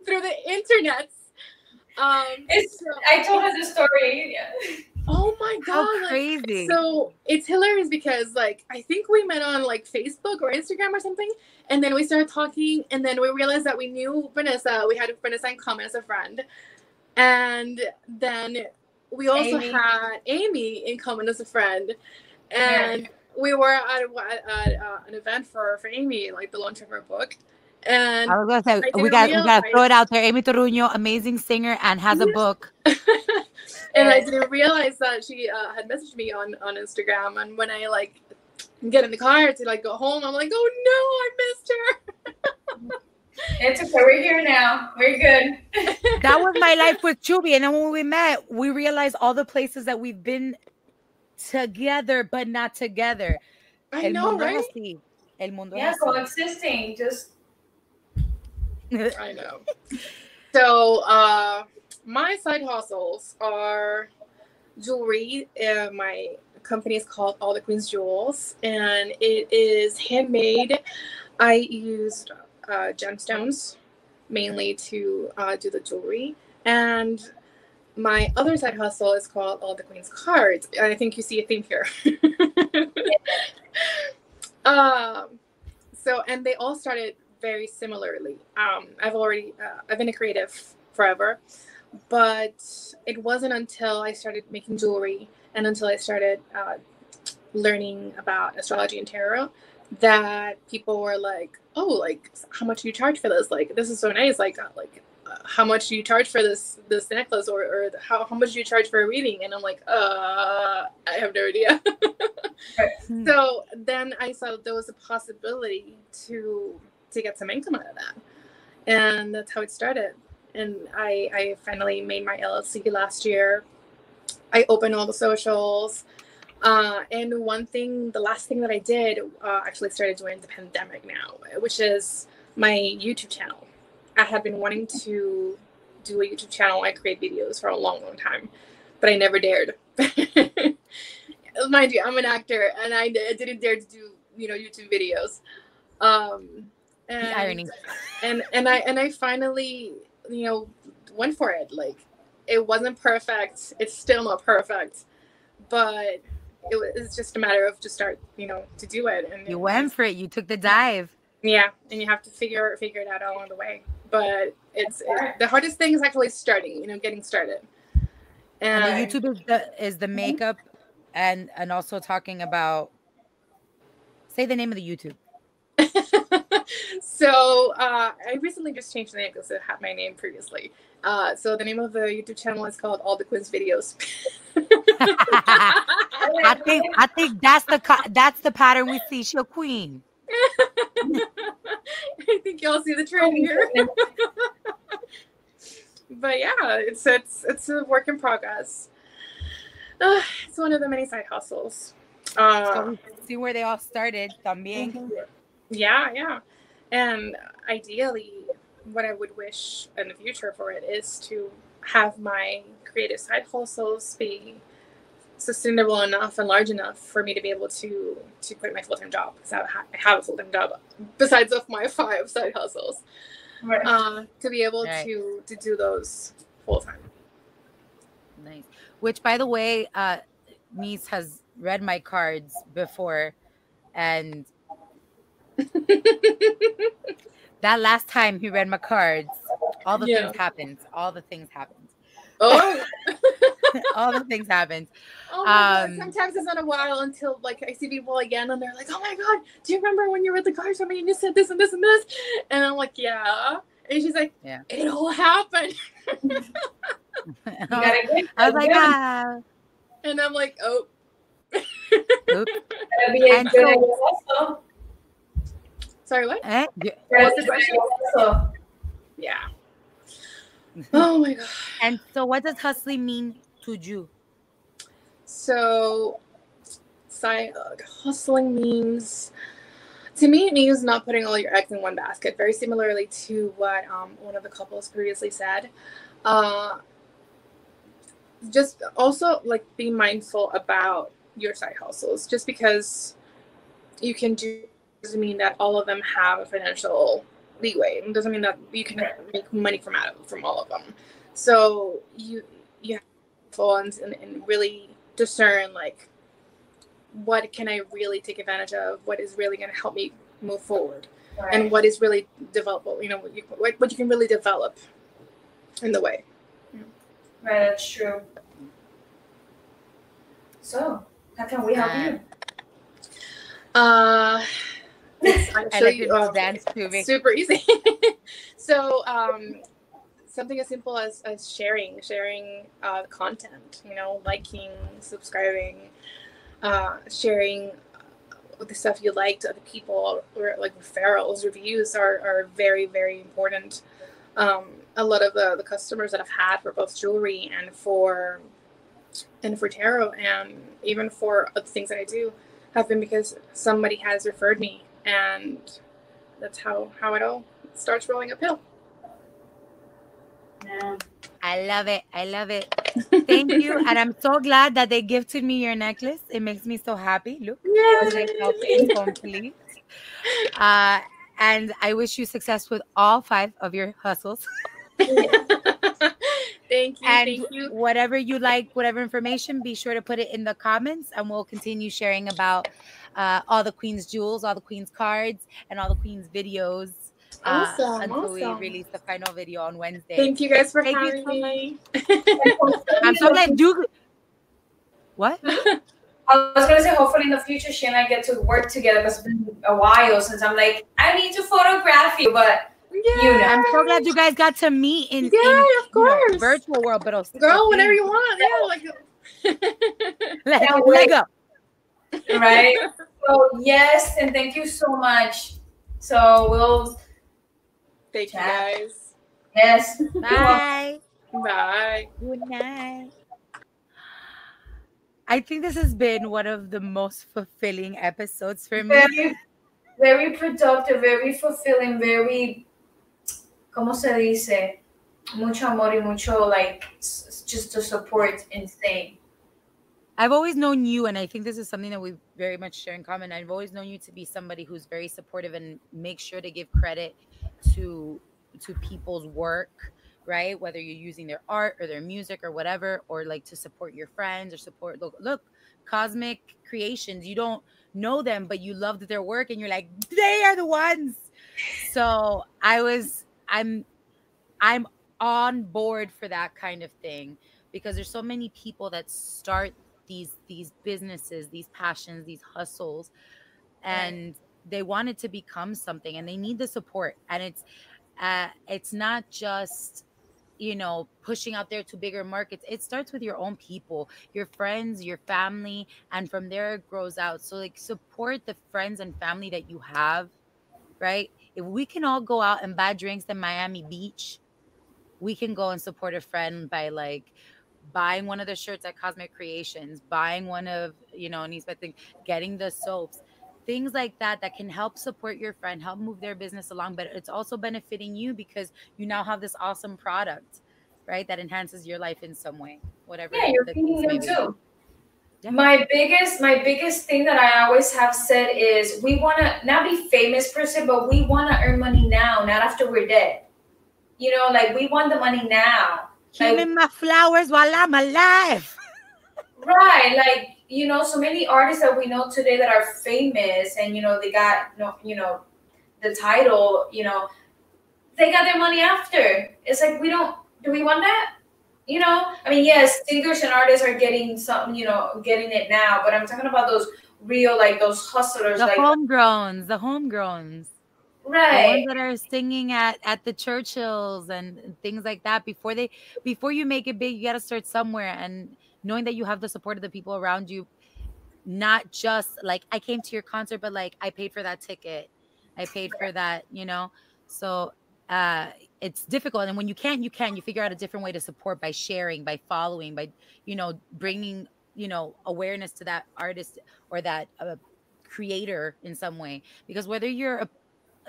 through the internet. I told her the story. Yeah. Oh my god, How crazy. So it's hilarious because like I think we met on like Facebook or Instagram or something, and then we started talking, and then we realized that we knew Vanessa. We had Vanessa in common as a friend, and then we also had Amy in common as a friend, and we were at an event for Amy, like the launch of her book. And I was gonna say we got to throw it out there. Amy Toruño, amazing singer, and has a book. And I didn't realize that she had messaged me on Instagram. And when I like get in the car to like go home, I'm like, oh no, I missed her. It's okay. We're here now. We're good. That was my life with Chubi. And then when we met, we realized all the places that we've been together, but not together. I know, right? Así. El mundo Yeah, así. coexisting. Just I know. So my side hustles are jewelry. My company is called All the Queen's Jewels, and it is handmade. I used gemstones mainly to do the jewelry, and my other side hustle is called All the Queen's Cards. I think you see a theme here. So, and they all started very similarly. I've been a creative forever, but it wasn't until I started making jewelry and until I started learning about astrology and tarot that people were like, oh, like, how much do you charge for this? Like, this is so nice. Like how much do you charge for this necklace, or how much do you charge for a reading? And I'm like, I have no idea. So then I saw there was a possibility to get some income out of that, and that's how it started. And I finally made my LLC last year. I opened all the socials, and the last thing that I did actually started during the pandemic now, which is my YouTube channel. I had been wanting to do a YouTube channel. I create videos for a long time, but I never dared. Mind you, I'm an actor, and I didn't dare to do YouTube videos. And the irony. And I finally, went for it. Like, it wasn't perfect. It's still not perfect, but it was just a matter of just start, to do it. And You went for it. You took the dive. Yeah, and you have to figure it out along the way. But the hardest thing is actually starting. Getting started. And the YouTube is the makeup, and also talking about. Say the name of the YouTube. So I recently just changed the name because it had my name previously. So the name of the YouTube channel is called All the Queens Videos. I think that's the pattern we see. She's a queen. I think y'all see the trend here. But yeah, it's a work in progress. It's one of the many side hustles. So we see where they all started. También. Mm-hmm. Yeah. And ideally, what I would wish in the future for it is to have my creative side hustles be sustainable enough and large enough for me to be able to quit my full-time job, because I have a full-time job besides of my 5 side hustles, right. To be able to do those full-time. Nice. Which, by the way, Mies has read my cards before, and that last time he read my cards, all the things happened. All the things happened. Oh. All the things happened. Oh my God. Sometimes it's not a while until I see people again and they're like, "Oh my God, do you remember when you read the cards for me and you said this and this and this?" And I'm like, "Yeah." And she's like, "Yeah, it all happened." I was like, "Ah." And I'm like, "Oh." Oops. And so, sorry, what? What's the question? Yeah. Oh my God. And so what does hustling mean to you? So hustling means, to me, it means not putting all your eggs in one basket. Very similarly to what one of the couples previously said. Just also be mindful about your side hustles. Just because you can do doesn't mean that all of them have a financial leeway. It doesn't mean that you can make money from all of them. So you have funds and really discern what can I really take advantage of, what is really going to help me move forward, right. And what is really developable, what you can really develop in the way. Right, that's true. So how can we help you? It's actually super easy. So something as simple as sharing content, liking, subscribing, sharing the stuff you like to other people, or referrals, reviews are very, very important. A lot of the customers that I've had for both jewelry and for tarot, and even for other things that I do, have been because somebody has referred me, and that's how it all starts rolling uphill. Yeah. I love it. Thank you. And I'm so glad that they gifted me your necklace. It makes me so happy. Look, it's complete. And I wish you success with all 5 of your hustles. Thank you. And whatever you like, whatever information, be sure to put it in the comments, and we'll continue sharing about all the Queen's jewels, all the Queen's cards, and all the Queen's videos. Until we release the final video on Wednesday. Thank you guys for having me. I'm so glad you. What? I was gonna say, hopefully in the future, she and I get to work together. Because it's been a while since I'm like, I need to photograph you, but I'm so glad you guys got to meet in of course, virtual world, but girl, whenever you want, let go. Right. So yes, and thank you so much. So we'll. Thank you guys. Yes. Bye. Bye. Good night. I think this has been one of the most fulfilling episodes for me. Very, very productive, very fulfilling, very, ¿cómo se dice? Mucho amor y mucho, just to support and stay. I've always known you, and I think this is something that we very much share in common. I've always known you to be somebody who's very supportive and make sure to give credit to people's work, right? Whether you're using their art or their music or whatever, or like to support your friends or support. Look, Cosmic Creations. You don't know them, but you loved their work, and you're like, they are the ones. So I'm on board for that kind of thing, because there's so many people that start these businesses, these passions, these hustles, and they want it to become something, and they need the support. And it's not just, pushing out there to bigger markets. It starts with your own people, your friends, your family, and from there it grows out. So like, support the friends and family that you have, right? If we can all go out and buy drinks in Miami Beach, we can go and support a friend by like buying one of the shirts at Cosmic Creations, buying one of, Nisbet thing, getting the soaps, things like that can help support your friend, help move their business along. But it's also benefiting you because you now have this awesome product, right? That enhances your life in some way, whatever Yeah, you're the feeding case may them be. too. Yeah. My biggest thing that I always have said is we want to not be famous per se, but we want to earn money now, not after we're dead. Like we want the money now. Give me my flowers while I'm alive. Right, like so many artists that we know today that are famous, and they got the title, they got their money after. It's like do we want that? I mean, yes, singers and artists are getting some, getting it now, but I'm talking about those real, like those hustlers, The like homegrowns. The ones right. that are singing at the Churchills and things like that. Before you make it big, you got to start somewhere. And knowing that you have the support of the people around you, not just like I came to your concert, but like I paid for that ticket, I paid for that, So it's difficult. And when you figure out a different way to support, by sharing, by following, by bringing awareness to that artist or that creator in some way. Because whether you're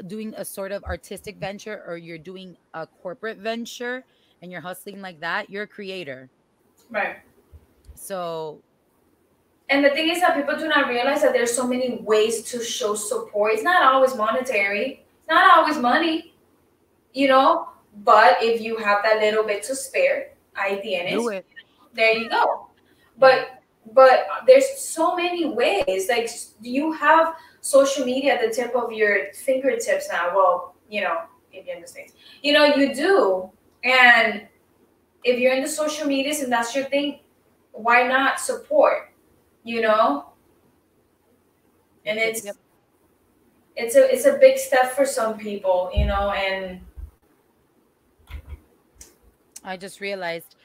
doing a sort of artistic venture or you're doing a corporate venture and you're hustling like that, you're a creator. Right. So, and the thing is that people do not realize that there's so many ways to show support. It's not always monetary. It's not always money, but if you have that little bit to spare, ahí tienes. Do it. There you go. But there's so many ways. Like, you have social media at the tip of your fingertips now. Well, if you're in the States, you do. And if you're in the social medias and that's your thing, why not support? And it's a big step for some people, and I just realized,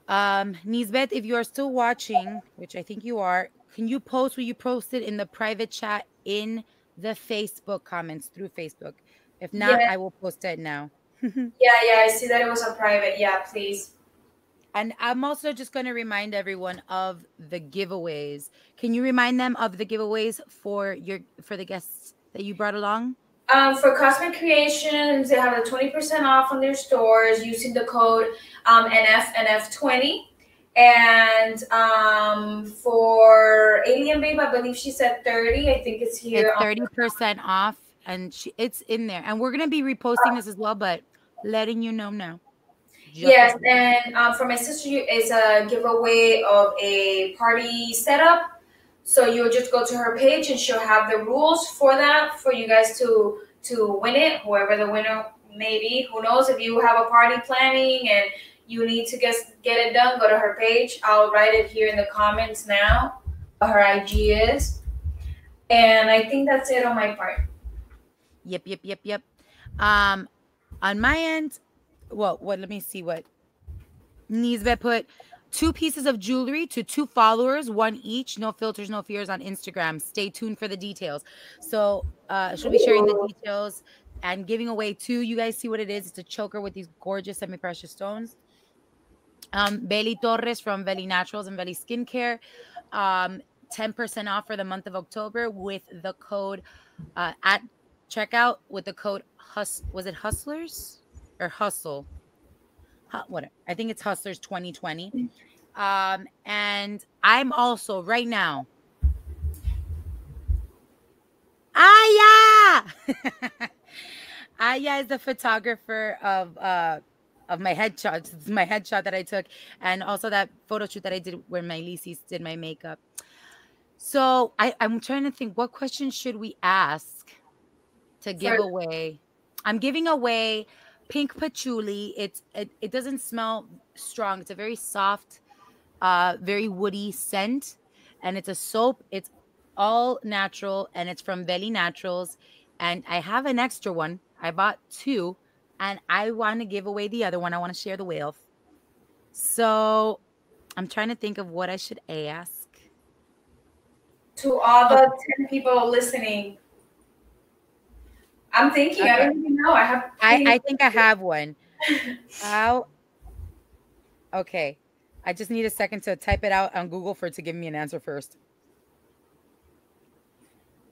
Nisbet, if you are still watching, which I think you are, can you post what you posted in the private chat in the Facebook comments through Facebook? If not, I will post it now. Yeah, I see that it was a private. Yeah, please. And I'm also just going to remind everyone of the giveaways. Can you remind them of the giveaways for the guests that you brought along? For Cosmic Creations, they have a 20% off on their stores using the code NF20. And for Alien Babe, I believe she said 30. I think it's here. It's 30% off, and it's in there. And we're going to be reposting this as well, but letting you know now. Yes, and for my sister, it's a giveaway of a party setup. So you'll just go to her page and she'll have the rules for that for you guys to win it. Whoever the winner may be, who knows? If you have a party planning and you need to get it done, go to her page. I'll write it here in the comments now. Her IG is, and I think that's it on my part. Yep. On my end, well, let me see what Nisbet put. 2 pieces of jewelry to 2 followers, 1 each. No filters, no fears on Instagram. Stay tuned for the details. So she'll be sharing the details and giving away 2. You guys see what it is. It's a choker with these gorgeous semi-precious stones. Beli Torres from Vely Naturals and Vely Skincare. 10% off for the month of October with the code at checkout with the code was it Hustlers or Hustle? Whatever. I think it's Hustlers 2020. And I'm also right now. Aya! Aya is the photographer of my headshots. It's my headshot that I took, and also that photo shoot that I did where my Lisis did my makeup. So I'm trying to think, what question should we ask to give away? I'm giving away pink patchouli. It doesn't smell strong. It's a very soft, very woody scent, and it's a soap. It's all natural, and it's from Vely Naturals. And I have an extra one. I bought 2, and I want to give away the other one. I want to share the wealth. So I'm trying to think of what I should ask. To all the 10 people listening. I'm thinking, okay. I don't even know. I think I have one. Okay. I just need a second to type it out on Google for it to give me an answer first.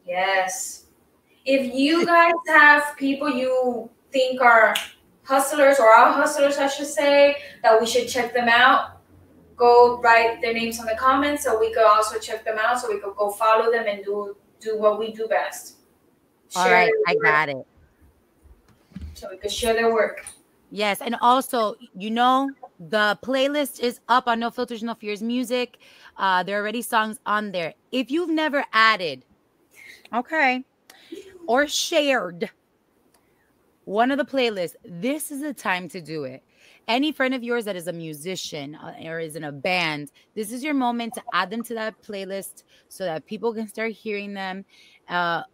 Yes. If you guys have people you think are hustlers, or are hustlers, I should say, that we should check them out, go write their names in the comments so we could also check them out, so we could go follow them and do what we do best. All right, I got it. So we could share their work. Yes, and also, the playlist is up on No Filters, No Fears Music. There are already songs on there. If you've never added, or shared one of the playlists, this is the time to do it. Any friend of yours that is a musician or is in a band, this is your moment to add them to that playlist so that people can start hearing them,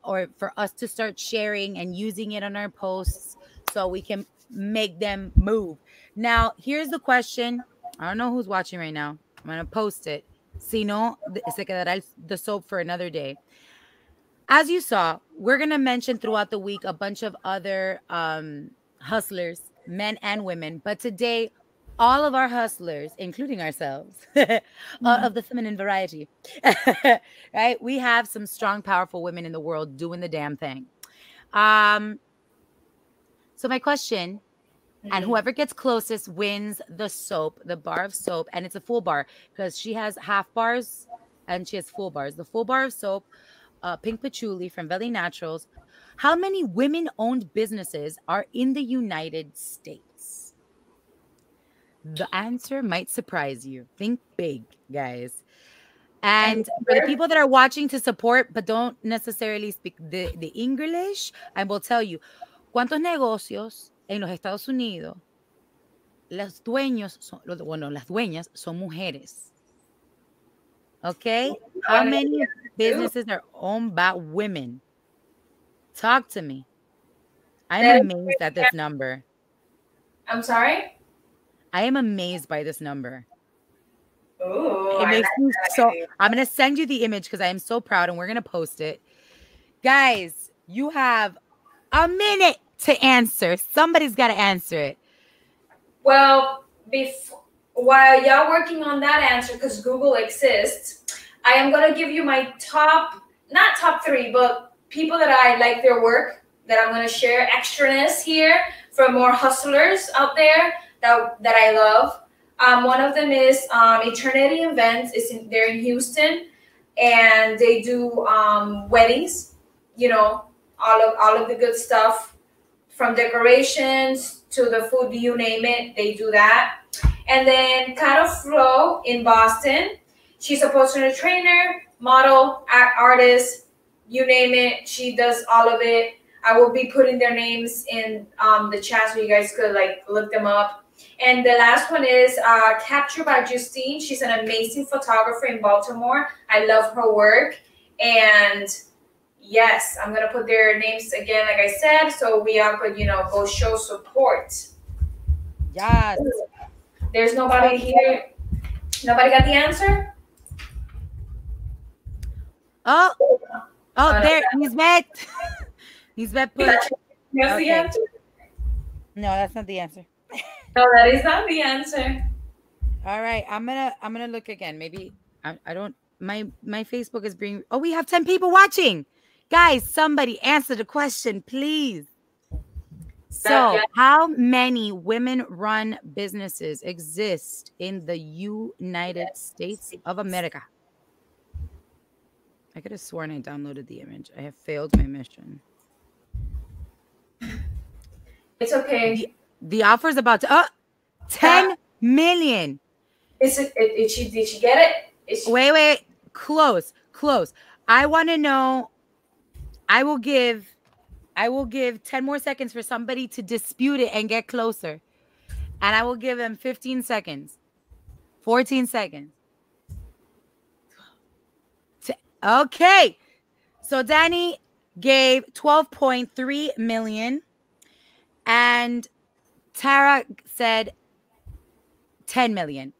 or for us to start sharing and using it on our posts so we can make them move. Now, here's the question. I don't know who's watching right now. I'm going to post it. Si no, se quedará the soap for another day. As you saw, we're going to mention throughout the week a bunch of other hustlers, men and women. But today, all of our hustlers, including ourselves, of the feminine variety, right? We have some strong, powerful women in the world doing the damn thing. So my question, and whoever gets closest wins the soap, the bar of soap. And it's a full bar because she has half bars and she has full bars. The full bar of soap, pink patchouli from Vely Naturals. How many women-owned businesses are in the United States? The answer might surprise you. Think big, guys. And for the people that are watching to support but don't necessarily speak the English, I will tell you, ¿cuántos negocios en los Estados Unidos las dueñas son mujeres? Okay? How many businesses are owned by women? Talk to me. I'm amazed at this number. I'm sorry? I am amazed by this number. Ooh, it makes me so. I'm going to send you the image because I am so proud and we're going to post it. Guys, you have a minute to answer. Somebody's got to answer it. Well, while y'all working on that answer, because Google exists, I am going to give you my not top 3, but people that I like their work, that I'm going to share extraness here for more hustlers out there that I love. One of them is Eternity Events. They're in Houston, and they do weddings. All of the good stuff, from decorations to the food, you name it, they do that. And then Caro Flo in Boston. She's a personal trainer, model, artist, you name it. She does all of it. I will be putting their names in the chat so you guys could look them up. And the last one is Captured by Justine. She's an amazing photographer in Baltimore. I love her work. And yes, I'm going to put their names again, like I said, so we all could, go show support. Yes. There's nobody here. Nobody got the answer? Oh, there, Nisbet. Nisbet put. That's the answer? No, that's not the answer. No, that is not the answer. All right, I'm gonna look again. Maybe I don't. My Facebook is being. Oh, we have 10 people watching. Guys, somebody answer the question, please. So, how many women-run businesses exist in the United States of America? I could have sworn I downloaded the image. I have failed my mission. It's okay. The offer is about to 10 million. Is it? Did she get it? Wait. Close. I want to know. I will give 10 more seconds for somebody to dispute it and get closer. And I will give them 15 seconds. 14 seconds. Okay. So Danny gave 12.3 million. And Tara said 10 million.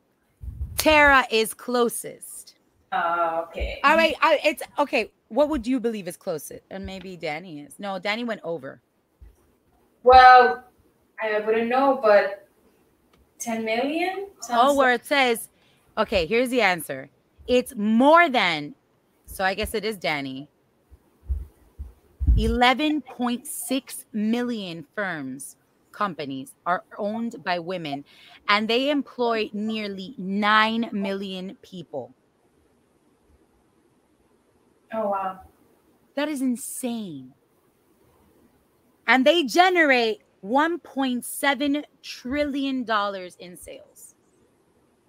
Tara is closest. Okay. All right. It's okay. What would you believe is closest? And maybe Danny is. No, Danny went over. Well, I wouldn't know, but 10 million? Where it says, okay, here's the answer. It's more than, so I guess it is Danny. 11.6 million companies are owned by women, and they employ nearly 9 million people. Oh, wow. That is insane. And they generate $1.7 trillion in sales.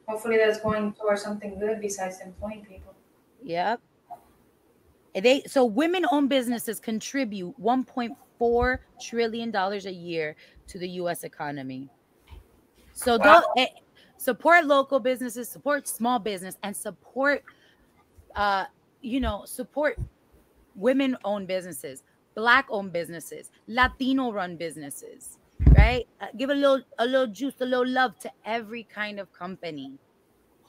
Hopefully that's going towards something good besides employing people. Yep. So women-owned businesses contribute $1.4 trillion a year to the U.S. economy. So wow. Support local businesses, support small business, and support, support women-owned businesses, Black-owned businesses, Latino-run businesses, right? Give a little juice, a little love to every kind of company.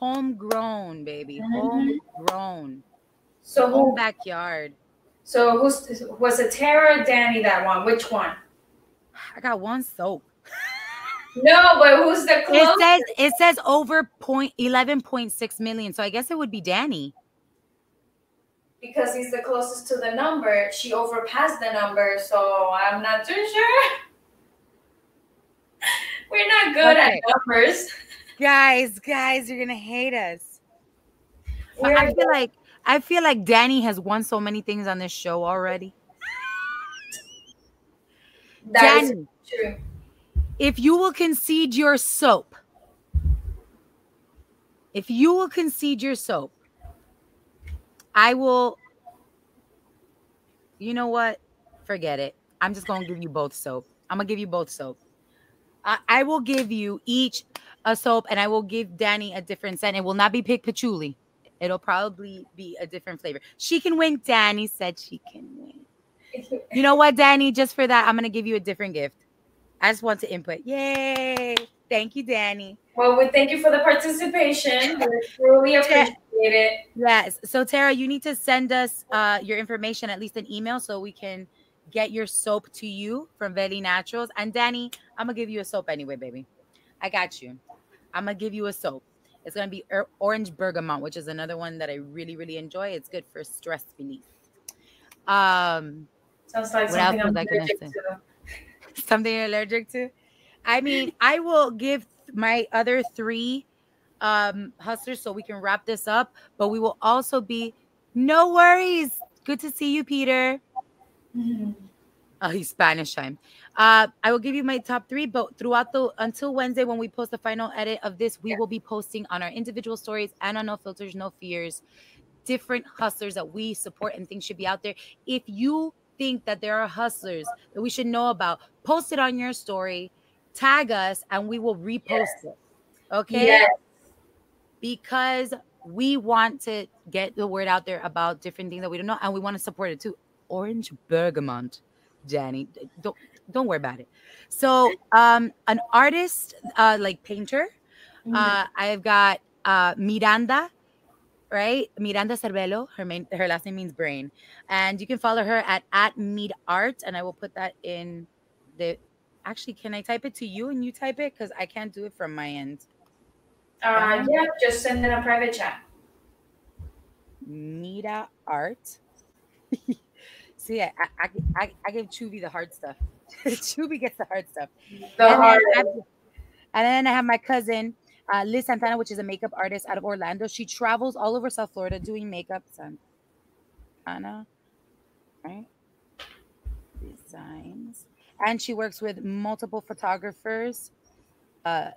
Homegrown, baby, homegrown. So home backyard. So was it Tara or Danny that one? Which one? I got one soap. No, but who's the closest? It says over 11.6 million. So I guess it would be Danny. Because he's the closest to the number. She overpassed the number, so I'm not too sure. We're not good at numbers. Guys, you're gonna hate us. I feel like Danny has won so many things on this show already. That is true. If you will concede your soap, I will. You know what? Forget it. I'm just gonna give you both soap. I'm gonna give you both soap. I will give you each a soap, and I will give Danny a different scent. It will not be pig patchouli. It'll probably be a different flavor. She can win. Danny said she can win. You know what, Danny? Just for that, I'm going to give you a different gift. I just want to input. Yay. Thank you, Danny. Well, we thank you for the participation. We truly appreciate it. Yes. So, Tara, you need to send us your information, at least an email, so we can get your soap to you from Vely Naturals. And, Danny, I'm going to give you a soap anyway, baby. I got you. I'm going to give you a soap. It's going to be orange bergamot, which is another one that I really, really enjoy. It's good for stress relief. Sounds like something I'm allergic to. Something you're allergic to? I mean, I will give my other 3 hustlers so we can wrap this up. But we will also be, no worries. Good to see you, Peter. Mm-hmm. Oh, he's Spanish time. I will give you my top 3, but until Wednesday when we post the final edit of this, we will be posting on our individual stories and on No Filters, No Fears, different hustlers that we support and think should be out there. If you think that there are hustlers that we should know about, post it on your story, tag us, and we will repost it. Okay? Yes. Because we want to get the word out there about different things that we don't know, and we want to support it too. Orange bergamot. Danny, don't worry about it. So an artist, like painter, I've got Miranda, right? Miranda Cervelo. Her last name means brain, and you can follow her at Mead Art, and I will put that in the. Actually, can I type it to you and you type it, because I can't do it from my end? Yeah, just send in a private chat. Mead Art. See, I give Chuvy the hard stuff. Chubby gets the hard stuff. The And hard. then I have my cousin, Liz Santana, which is a makeup artist out of Orlando. She travels all over South Florida doing makeup. Santana, right? Designs. And she works with multiple photographers. Her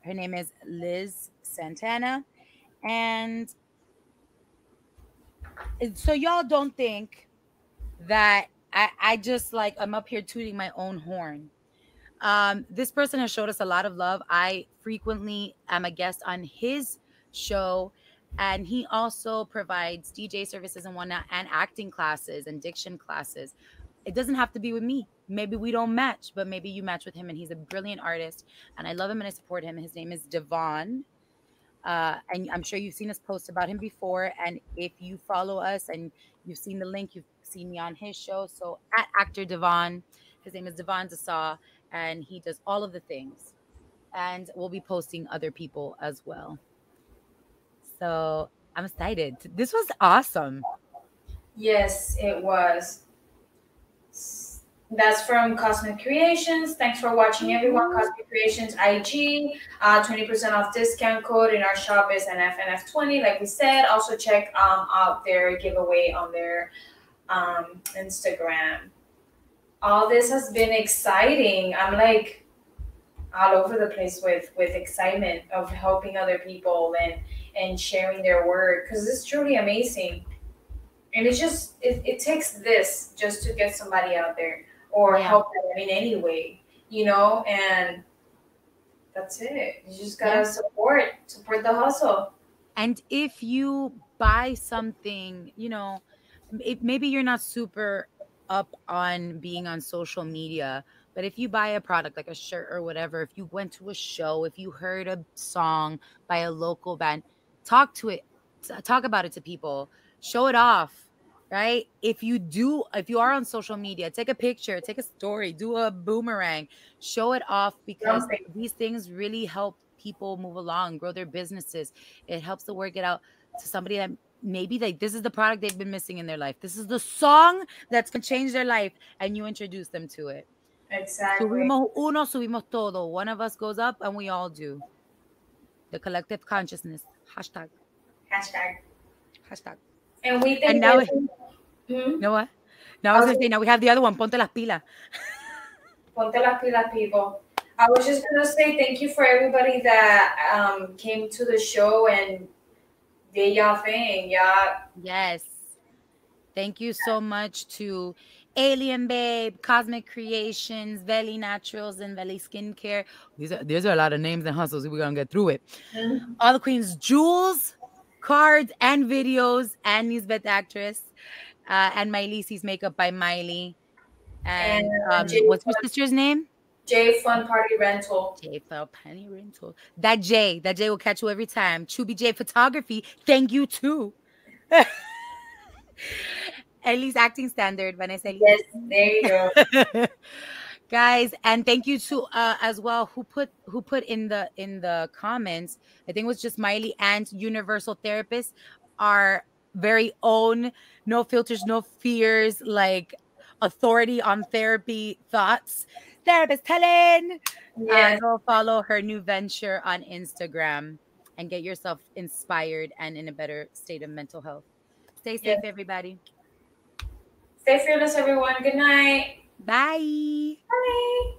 name is Liz Santana. And so y'all don't think that I just like I'm up here tooting my own horn. This person has showed us a lot of love. I frequently am a guest on his show, and he also provides DJ services and whatnot, and acting classes and diction classes. It doesn't have to be with me. Maybe we don't match, but maybe you match with him, and he's a brilliant artist, and I love him and I support him. His name is Devon. And I'm sure you've seen us post about him before. And if you follow us and you've seen the link, you've seen me on his show. So at Actor Devon, his name is Devon Dasa, and he does all of the things. And we'll be posting other people as well. So I'm excited. This was awesome. Yes, it was. That's from Cosmic Creations. Thanks for watching, everyone. Cosmic Creations IG, 20% off discount code in our shop is NFNF20. Like we said, also check out their giveaway on their Instagram. All this has been exciting. I'm like all over the place with excitement of helping other people and sharing their work, because it's truly amazing. And it's just it takes this just to get somebody out there or help them in any way, and that's it. You just gotta support the hustle. And if you buy something, maybe you're not super up on being on social media, but if you buy a product like a shirt or whatever, if you went to a show, if you heard a song by a local band, talk about it to people, show it off. Right? If you are on social media, take a picture, take a story, do a boomerang, show it off, because these things really help people move along, grow their businesses. It helps the word get out to somebody that maybe this is the product they've been missing in their life. This is the song that's going to change their life, and you introduce them to it. Exactly. Subimos todo. One of us goes up, and we all do. The collective consciousness. Hashtag. And we think. And now, you know what? Now I was going to say, now we have the other one. Ponte las pilas. Ponte las pilas, people. I was just going to say thank you for everybody that came to the show and did y'all thing. Yes. Thank you so much to Alien Babe, Cosmic Creations, Vely Naturals, and Vely Skincare. These are a lot of names and hustles. We're going to get through it. Mm-hmm. All the Queens, Jules, cards and videos, and Nisbet Actress, and Miley's Makeup by Miley. And what's your sister's name? J Fun Party Rental. J Fun Party Rental. That J will catch you every time. Chubby J Photography. Thank you too. Ellie's Acting Standard, Vanessa. Yes, there you go. Guys, and thank you to as well who put in the comments. I think it was just Miley and Universal Therapist, our very own no filters, no fears, like authority on therapy thoughts. Therapist Helen. Yes. Go follow her new venture on Instagram and get yourself inspired and in a better state of mental health. Stay safe, everybody. Stay fearless, everyone. Good night. Bye. Bye.